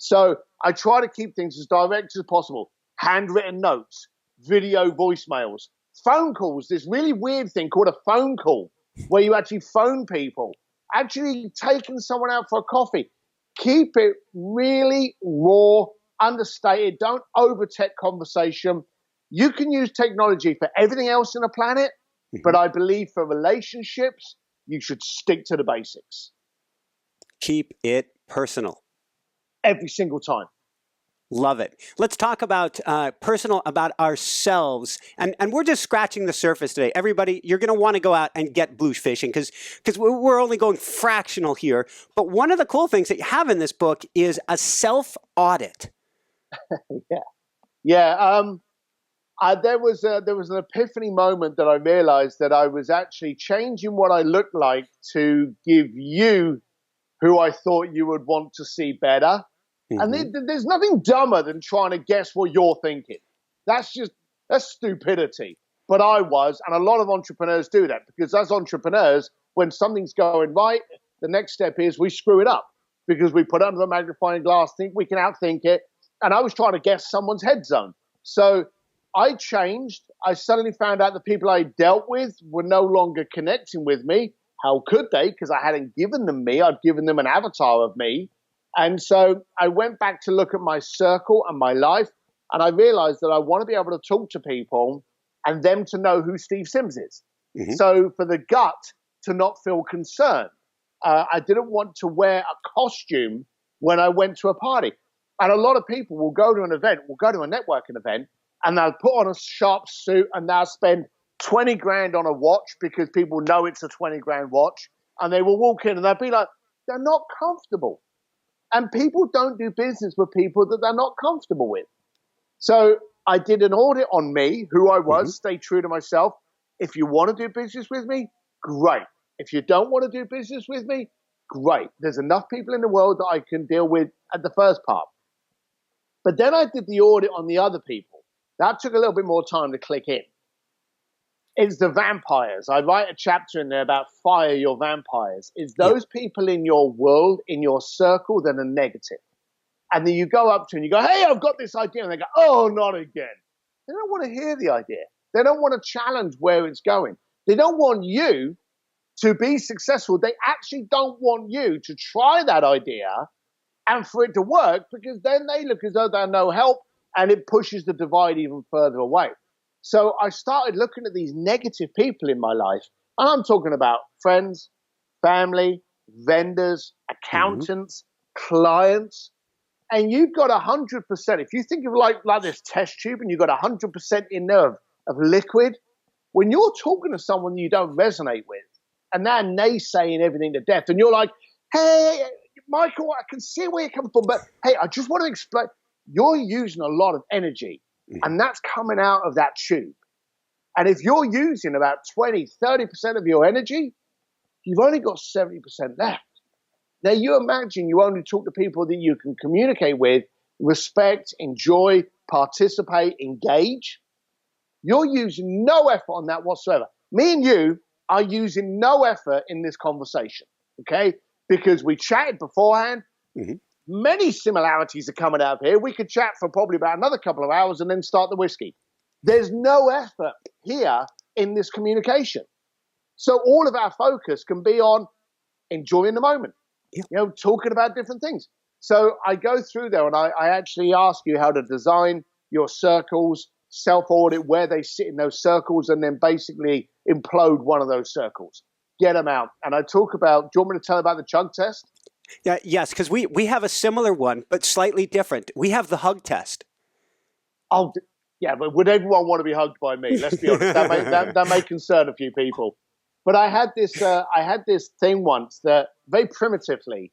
So I try to keep things as direct as possible. Handwritten notes, video voicemails, phone calls, this really weird thing called a phone call, where you actually phone people, actually taking someone out for a coffee. Keep it really raw, understated. Don't overtake conversation. You can use technology for everything else on the planet, but I believe for relationships, you should stick to the basics. Keep it personal. Every single time. Love it. Let's talk about personal, about ourselves. And we're just scratching the surface today. Everybody, you're going to want to go out and get Bluefishing because we're only going fractional here. But one of the cool things that you have in this book is a self-audit. There was an epiphany moment that I realized that I was actually changing what I looked like to give you who I thought you would want to see better. And there's nothing dumber than trying to guess what you're thinking. That's stupidity. But I was, and a lot of entrepreneurs do that, because as entrepreneurs, when something's going right, the next step is we screw it up because we put it under a magnifying glass, think we can outthink it. And I was trying to guess someone's head zone. So I changed. I suddenly found out the people I dealt with were no longer connecting with me. How could they? Because I hadn't given them me. I'd given them an avatar of me. And so I went back to look at my circle and my life, and I realized that I want to be able to talk to people and them to know who Steve Sims is. So for the gut to not feel concerned, I didn't want to wear a costume when I went to a party. And a lot of people will go to an event, will go to a networking event, and they'll put on a sharp suit and they'll spend 20 grand on a watch because people know it's a 20 grand watch. And they will walk in and they'll be like, they're not comfortable. And people don't do business with people that they're not comfortable with. So I did an audit on me, who I was, stay true to myself. If you want to do business with me, great. If you don't want to do business with me, great. There's enough people in the world that I can deal with at the first part. But then I did the audit on the other people. That took a little bit more time to click in. It's the vampires. I write a chapter in there about fire your vampires. It's those people in your world, in your circle, that are negative. And then you go up to and you go, hey, I've got this idea. And they go, oh, not again. They don't want to hear the idea. They don't want to challenge where it's going. They don't want you to be successful. They actually don't want you to try that idea and for it to work, because then they look as though they're no help and it pushes the divide even further away. So I started looking at these negative people in my life, and I'm talking about friends, family, vendors, accountants, clients, and you've got 100%. If you think of like this test tube and you've got 100% in there of liquid, when you're talking to someone you don't resonate with, and they're naysaying everything to death, and you're like, hey, Michael, I can see where you're coming from, but hey, I just want to explain. You're using a lot of energy. And that's coming out of that tube. And if you're using about 20, 30% of your energy, you've only got 70% left. Now, you imagine you only talk to people that you can communicate with, respect, enjoy, participate, engage. You're using no effort on that whatsoever. Me and you are using no effort in this conversation, okay? Because we chatted beforehand. Many similarities are coming out of here. We could chat for probably about another couple of hours and then start the whiskey. There's no effort here in this communication. So all of our focus can be on enjoying the moment, talking about different things. So I go through there and I actually ask you how to design your circles, self-audit where they sit in those circles, and then basically implode one of those circles. Get them out. And I talk about, do you want me to tell about the chug test? Yeah, yes, because we have a similar one, but slightly different. We have the hug test. Oh, yeah, but would everyone want to be hugged by me? Let's be honest. That may concern a few people. But I had this thing once that very primitively,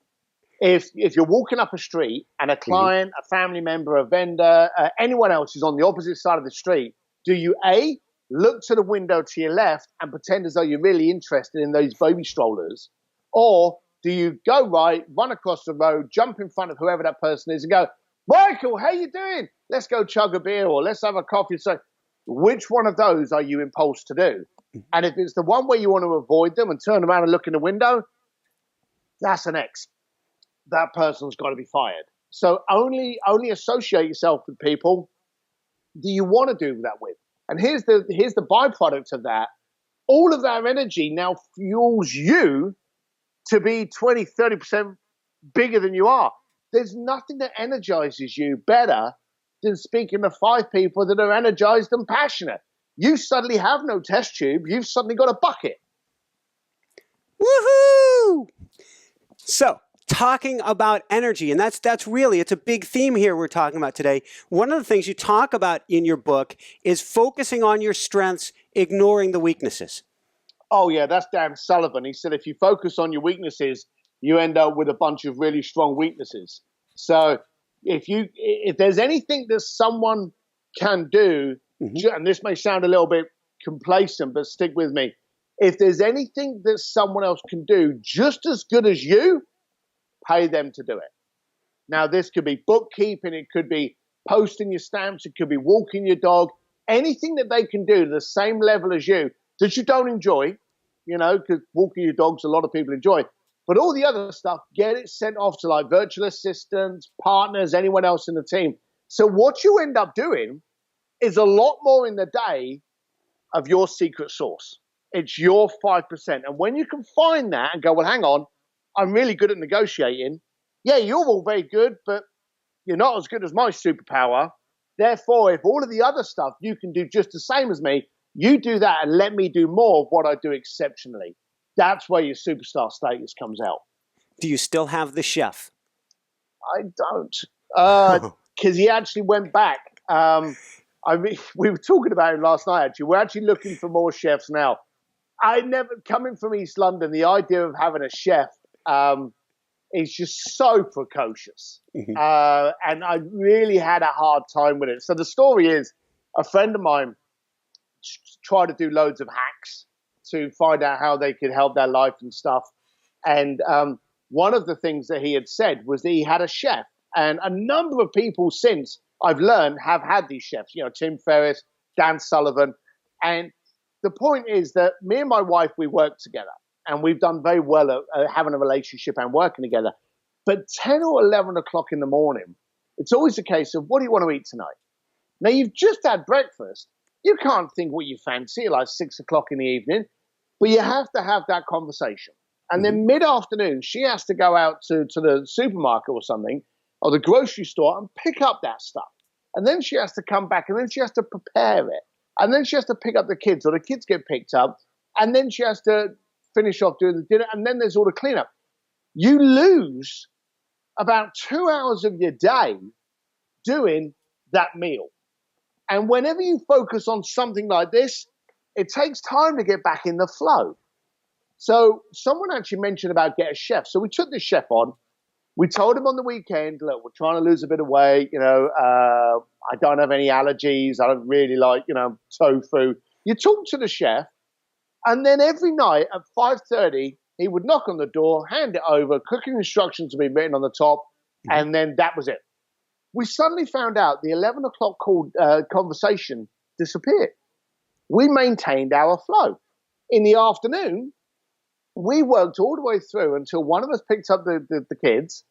if you're walking up a street and a client, a family member, a vendor, anyone else is on the opposite side of the street, do you A, look to the window to your left and pretend as though you're really interested in those baby strollers? Or do you go right, run across the road, jump in front of whoever that person is and go, Michael, how you doing? Let's go chug a beer or let's have a coffee. So which one of those are you impulsed to do? And if it's the one where you want to avoid them and turn around and look in the window, that's an X. That person's got to be fired. So only associate yourself with people do you want to do that with. And here's the byproduct of that. All of that energy now fuels you to be 20, 30% bigger than you are. There's nothing that energizes you better than speaking to 5 people that are energized and passionate. You suddenly have no test tube. You've suddenly got a bucket. Woohoo! So, talking about energy, and that's really, it's a big theme here we're talking about today. One of the things you talk about in your book is focusing on your strengths, ignoring the weaknesses. Oh, yeah, that's Dan Sullivan. He said if you focus on your weaknesses, you end up with a bunch of really strong weaknesses. So if there's anything that someone can do, and this may sound a little bit complacent, but stick with me. If there's anything that someone else can do just as good as you, pay them to do it. Now, this could be bookkeeping. It could be posting your stamps. It could be walking your dog. Anything that they can do to the same level as you that you don't enjoy, because walking your dogs, a lot of people enjoy. But all the other stuff, get it sent off to like virtual assistants, partners, anyone else in the team. So what you end up doing is a lot more in the day of your secret sauce. It's your 5%. And when you can find that and go, well, hang on, I'm really good at negotiating. Yeah, you're all very good, but you're not as good as my superpower. Therefore, if all of the other stuff you can do just the same as me, you do that and let me do more of what I do exceptionally. That's where your superstar status comes out. Do you still have the chef? I don't. Because he actually went back. We were talking about him last night, actually. We're actually looking for more chefs now. Coming from East London, the idea of having a chef is just so precocious. And I really had a hard time with it. So the story is, a friend of mine tried to do loads of hacks to find out how they could help their life and stuff. And one of the things that he had said was that he had a chef. And a number of people since, I've learned, have had these chefs. Tim Ferriss, Dan Sullivan. And the point is that me and my wife, we work together. And we've done very well at having a relationship and working together. But 10 or 11 o'clock in the morning, it's always a case of, what do you want to eat tonight? Now, you've just had breakfast. You can't think what you fancy at like 6 o'clock in the evening. But you have to have that conversation. And then mid-afternoon, she has to go out to the supermarket or something, or the grocery store, and pick up that stuff. And then she has to come back, and then she has to prepare it. And then she has to pick up the kids, or the kids get picked up. And then she has to finish off doing the dinner, and then there's all the cleanup. You lose about 2 hours of your day doing that meal. And whenever you focus on something like this, it takes time to get back in the flow. So someone actually mentioned about get a chef. So we took this chef on. We told him on the weekend, look, we're trying to lose a bit of weight. I don't have any allergies. I don't really like, tofu. You talk to the chef, and then every night at 5:30, he would knock on the door, hand it over, cooking instructions would be written on the top, and then that was it. We suddenly found out the 11 o'clock conversation disappeared. We maintained our flow. In the afternoon, we worked all the way through until one of us picked up the kids.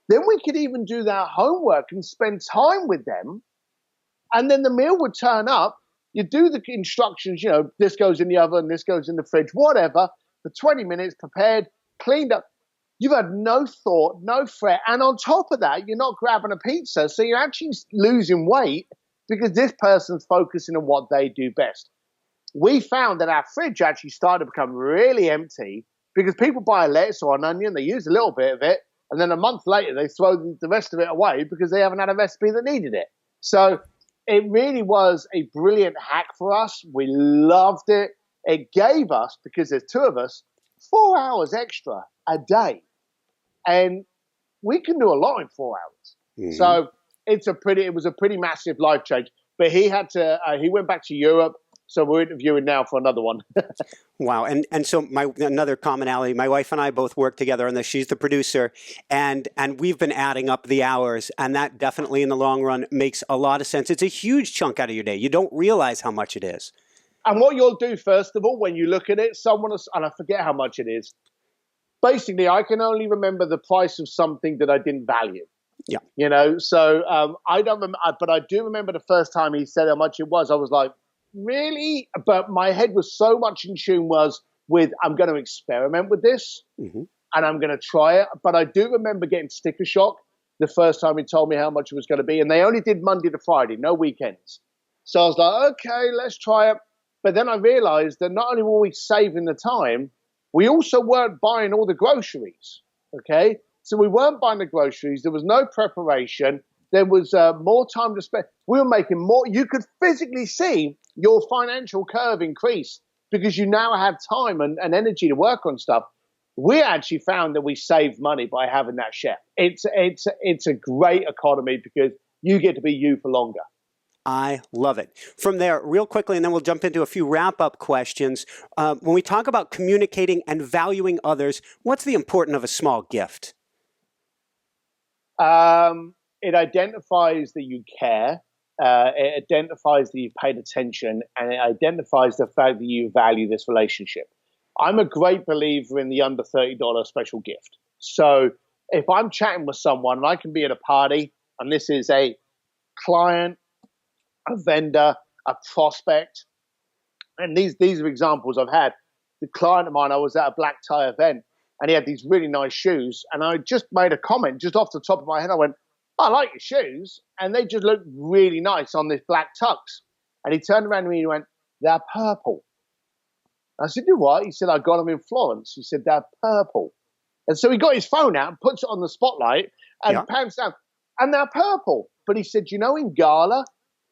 Then we could even do their homework and spend time with them. And then the meal would turn up. You do the instructions, this goes in the oven, this goes in the fridge, whatever, for 20 minutes, prepared, cleaned up. You've had no thought, no fret. And on top of that, you're not grabbing a pizza. So you're actually losing weight because this person's focusing on what they do best. We found that our fridge actually started to become really empty because people buy a lettuce or an onion, they use a little bit of it, and then a month later they throw the rest of it away because they haven't had a recipe that needed it. So it really was a brilliant hack for us. We loved it. It gave us, because there's two of us, 4 hours extra a day. And we can do a lot in 4 hours. Mm-hmm. So it was a pretty massive life change. But he he went back to Europe. So we're interviewing now for another one. Wow. And so another commonality, my wife and I both work together on this. She's the producer, and we've been adding up the hours, and that definitely in the long run makes a lot of sense. It's a huge chunk out of your day. You don't realize how much it is. And what you'll do, first of all, when you look at it, and I forget how much it is, basically I can only remember the price of something that I didn't value. Yeah. You know, so I don't remember, but I do remember the first time he said how much it was. I was like, really? But my head was so much in tune with I'm going to experiment with this, mm-hmm. and I'm going to try it. But I do remember getting sticker shock the first time he told me how much it was going to be. And they only did Monday to Friday, no weekends. So I was like, okay, let's try it. But then I realized that not only were we saving the time, we also weren't buying all the groceries, okay? So we weren't buying the groceries. There was no preparation. There was more time to spend. We were making more. You could physically see your financial curve increase because you now have time and energy to work on stuff. We actually found that we saved money by having that chef. It's a great economy because you get to be you for longer. I love it. From there, real quickly, and then we'll jump into a few wrap-up questions. When we talk about communicating and valuing others, what's the importance of a small gift? It identifies that you care. It identifies that you've paid attention, and it identifies the fact that you value this relationship. I'm a great believer in the under $30 special gift. So if I'm chatting with someone and I can be at a party, and this is a client, a vendor, a prospect, and these are examples I've had. The client of mine, I was at a black tie event, and he had these really nice shoes, and I just made a comment just off the top of my head. I went, I like your shoes, and they just look really nice on this black tux. And he turned around to me and he went, they're purple. I said, you what? He said, I got them in Florence. He said, they're purple. And so he got his phone out and puts it on the spotlight and pans down, and they're purple. But he said, you know, in Gala,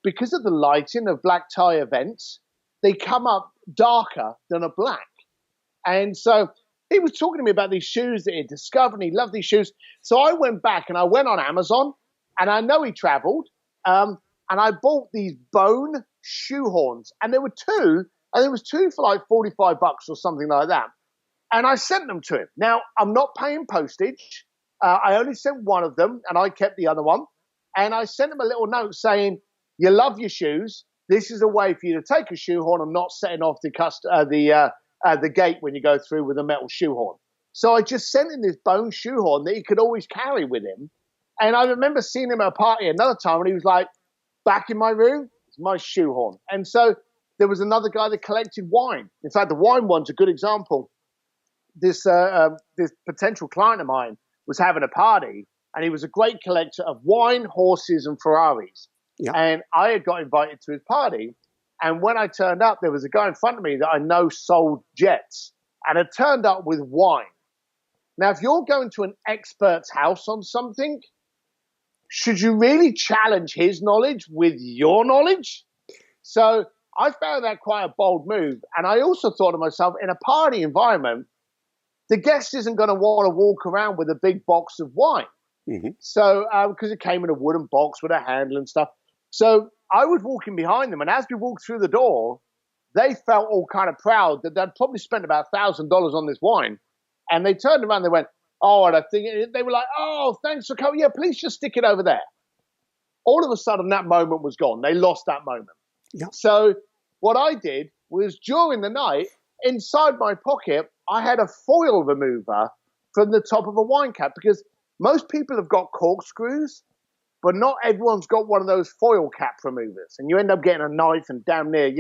because of the lighting of black tie events, they come up darker than a black. And so he was talking to me about these shoes that he'd discovered, and he loved these shoes. So I went back and I went on Amazon, and I know he traveled, and I bought these bone shoe horns, and there were two, and there was two for like $45 or something like that. And I sent them to him. Now, I'm not paying postage. I only sent one of them, and I kept the other one. And I sent him a little note saying, you love your shoes. This is a way for you to take a shoehorn and not setting off the gate when you go through with a metal shoehorn. So I just sent him this bone shoehorn that he could always carry with him. And I remember seeing him at a party another time, and he was like, back in my room, it's my shoehorn. And so there was another guy that collected wine. In fact, the wine one's a good example. This potential client of mine was having a party, and he was a great collector of wine, horses, and Ferraris. Yeah. And I had got invited to his party. And when I turned up, there was a guy in front of me that I know sold jets, and had turned up with wine. Now, if you're going to an expert's house on something, should you really challenge his knowledge with your knowledge? So I found that quite a bold move. And I also thought to myself, in a party environment, the guest isn't going to want to walk around with a big box of wine. Mm-hmm. So, because it came in a wooden box with a handle and stuff. So I was walking behind them, and as we walked through the door, they felt all kind of proud that they'd probably spent about $1,000 on this wine. And they turned around and they went, oh, and I think they were like, oh, thanks for coming. Yeah, please just stick it over there. All of a sudden, that moment was gone. They lost that moment. Yeah. So what I did was during the night, inside my pocket, I had a foil remover from the top of a wine cap, because most people have got corkscrews, but not everyone's got one of those foil cap removers. And you end up getting a knife and damn near,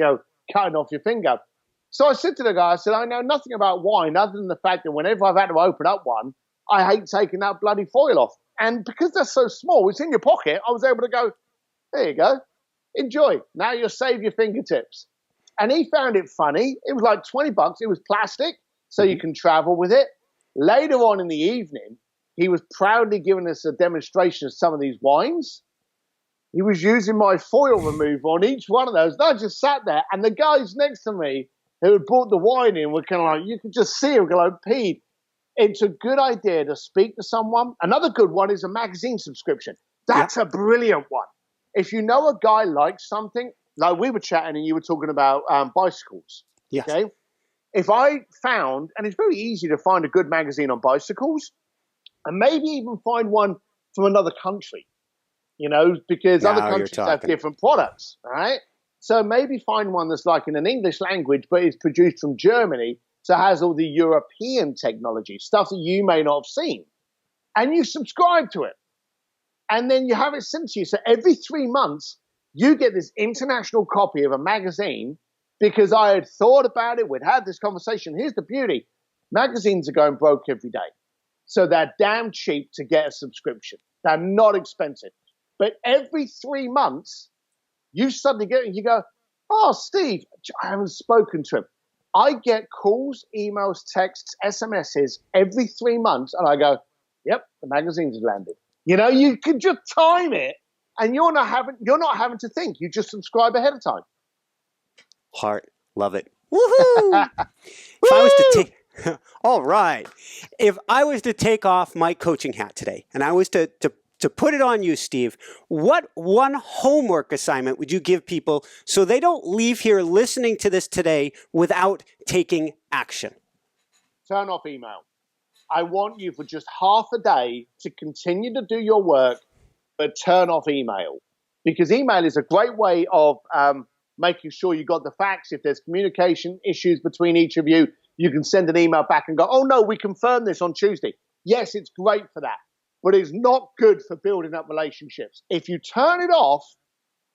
cutting off your finger. So I said to the guy, I said, I know nothing about wine other than the fact that whenever I've had to open up one, I hate taking that bloody foil off. And because they're so small, it's in your pocket, I was able to go, there you go, enjoy. Now you'll save your fingertips. And he found it funny. It was like $20. It was plastic, so you can travel with it. Later on in the evening, he was proudly giving us a demonstration of some of these wines. He was using my foil remover on each one of those. And I just sat there, and the guys next to me who had brought the wine in were kind of like, you could just see them go like, Pete, it's a good idea to speak to someone. Another good one is a magazine subscription. That's a brilliant one. If you know a guy likes something, like we were chatting and you were talking about bicycles. Yes. Okay. If I found, and it's very easy to find a good magazine on bicycles, and maybe even find one from another country, you know, because other countries have different products, right? So maybe find one that's like in an English language, but is produced from Germany, so has all the European technology, stuff that you may not have seen, and you subscribe to it. And then you have it sent to you. So every 3 months, you get this international copy of a magazine because I had thought about it. We'd had this conversation. Here's the beauty. Magazines are going broke every day. So they're damn cheap to get a subscription. They're not expensive. But every 3 months, you suddenly get, you go, oh, Steve, I haven't spoken to him. I get calls, emails, texts, SMSs every 3 months. And I go, yep, the magazine's landed. You know, you can just time it, and you're not having to think. You just subscribe ahead of time. Heart, love it. Woohoo! If I was to take, all right. If I was to take off my coaching hat today, and I was to put it on you, Steve, what one homework assignment would you give people so they don't leave here listening to this today without taking action? Turn off email. I want you for just half a day to continue to do your work, but turn off email. Because email is a great way of making sure you got the facts. If there's communication issues between each of you, you can send an email back and go, oh, no, we confirmed this on Tuesday. Yes, it's great for that, but it's not good for building up relationships. If you turn it off,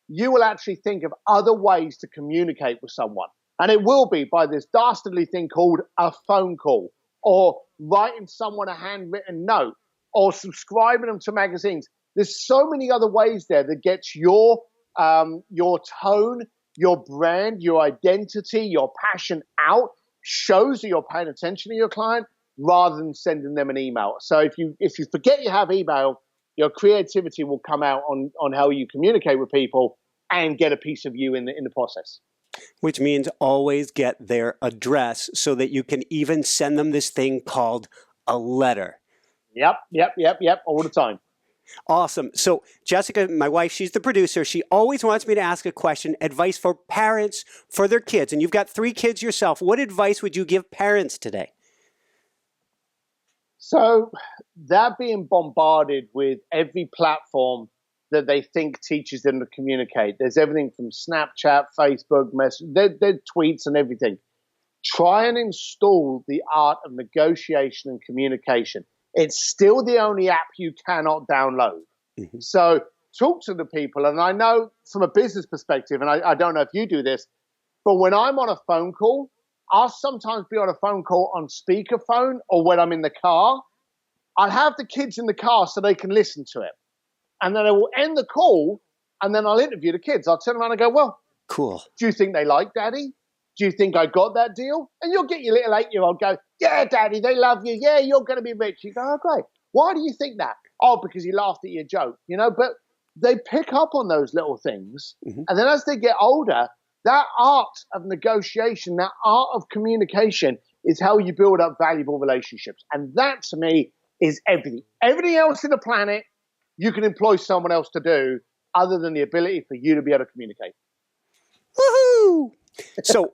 you will actually think of other ways to communicate with someone. And it will be by this dastardly thing called a phone call, or writing someone a handwritten note, or subscribing them to magazines. There's so many other ways there that gets your tone, your brand, your identity, your passion out, shows that you're paying attention to your client rather than sending them an email. So if you forget you have email, your creativity will come out on how you communicate with people and get a piece of you in the process. Which means always get their address so that you can even send them this thing called a letter. Yep, all the time. Awesome. So Jessica, my wife, she's the producer. She always wants me to ask a question, advice for parents for their kids. And you've got 3 kids yourself. What advice would you give parents today? So they're being bombarded with every platform that they think teaches them to communicate. There's everything from Snapchat, Facebook, their tweets and everything. Try and install the art of negotiation and communication. It's still the only app you cannot download. Mm-hmm. So talk to the people. And I know from a business perspective, and I don't know if you do this, but when I'm on a phone call, I'll sometimes be on a phone call on speakerphone, or when I'm in the car, I'll have the kids in the car so they can listen to it. And then I will end the call, and then I'll interview the kids. I'll turn around and go, well, cool. Do you think they like Daddy? Do you think I got that deal? And you'll get your little 8-year-old go, yeah, Daddy, they love you. Yeah, you're going to be rich. You go, oh, great. Why do you think that? Oh, because he laughed at your joke, you know. But they pick up on those little things. Mm-hmm. And then as they get older, that art of negotiation, that art of communication is how you build up valuable relationships. And that, to me, is everything. Everything else in the planet, you can employ someone else to do other than the ability for you to be able to communicate. Woohoo! So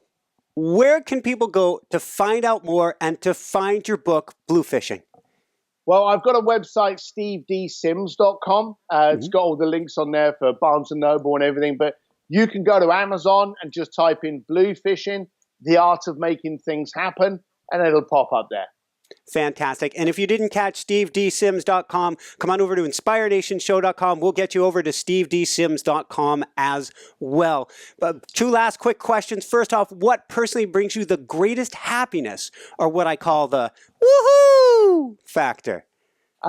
where can people go to find out more and to find your book, Bluefishing? Well, I've got a website, stevedsims.com. It's got all the links on there for Barnes & Noble and everything. But you can go to Amazon and just type in Bluefishing, the art of making things happen, and it'll pop up there. Fantastic. And if you didn't catch stevedsims.com, come on over to inspirenationshow.com. We'll get you over to stevedsims.com as well. 2 last quick questions. First off, what personally brings you the greatest happiness, or what I call the woohoo factor?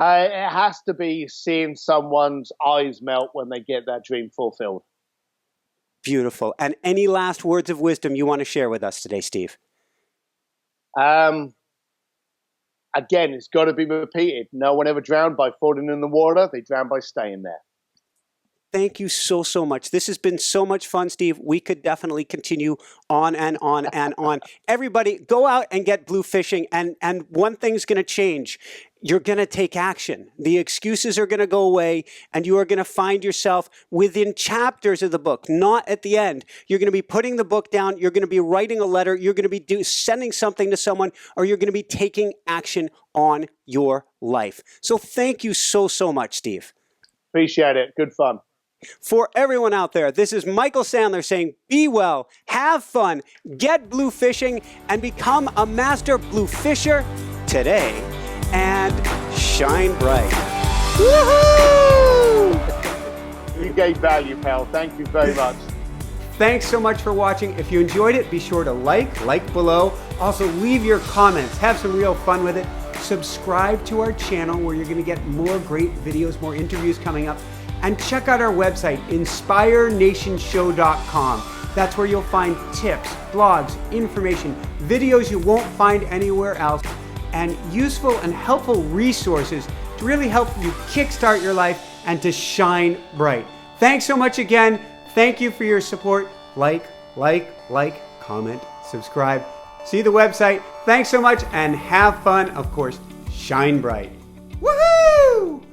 It has to be seeing someone's eyes melt when they get that dream fulfilled. Beautiful. And any last words of wisdom you want to share with us today, Steve? Again, it's got to be repeated. No one ever drowned by falling in the water. They drowned by staying there. Thank you so, so much. This has been so much fun, Steve. We could definitely continue on and on and on. Everybody, go out and get Bluefishing, and one thing's going to change. You're going to take action. The excuses are going to go away, and you are going to find yourself within chapters of the book, not at the end. You're going to be putting the book down. You're going to be writing a letter. You're going to be sending something to someone, or you're going to be taking action on your life. So thank you so, so much, Steve. Appreciate it. Good fun. For everyone out there, this is Michael Sandler saying, be well, have fun, get Bluefishing, and become a master Bluefisher today, and shine bright. Woohoo! You gave value, pal. Thank you very much. Thanks so much for watching. If you enjoyed it, be sure to like below. Also, leave your comments. Have some real fun with it. Subscribe to our channel where you're going to get more great videos, more interviews coming up. And check out our website, inspirenationshow.com. That's where you'll find tips, blogs, information, videos you won't find anywhere else, and useful and helpful resources to really help you kickstart your life and to shine bright. Thanks so much again. Thank you for your support. Like, comment, subscribe. See the website. Thanks so much and have fun. Of course, shine bright. Woohoo!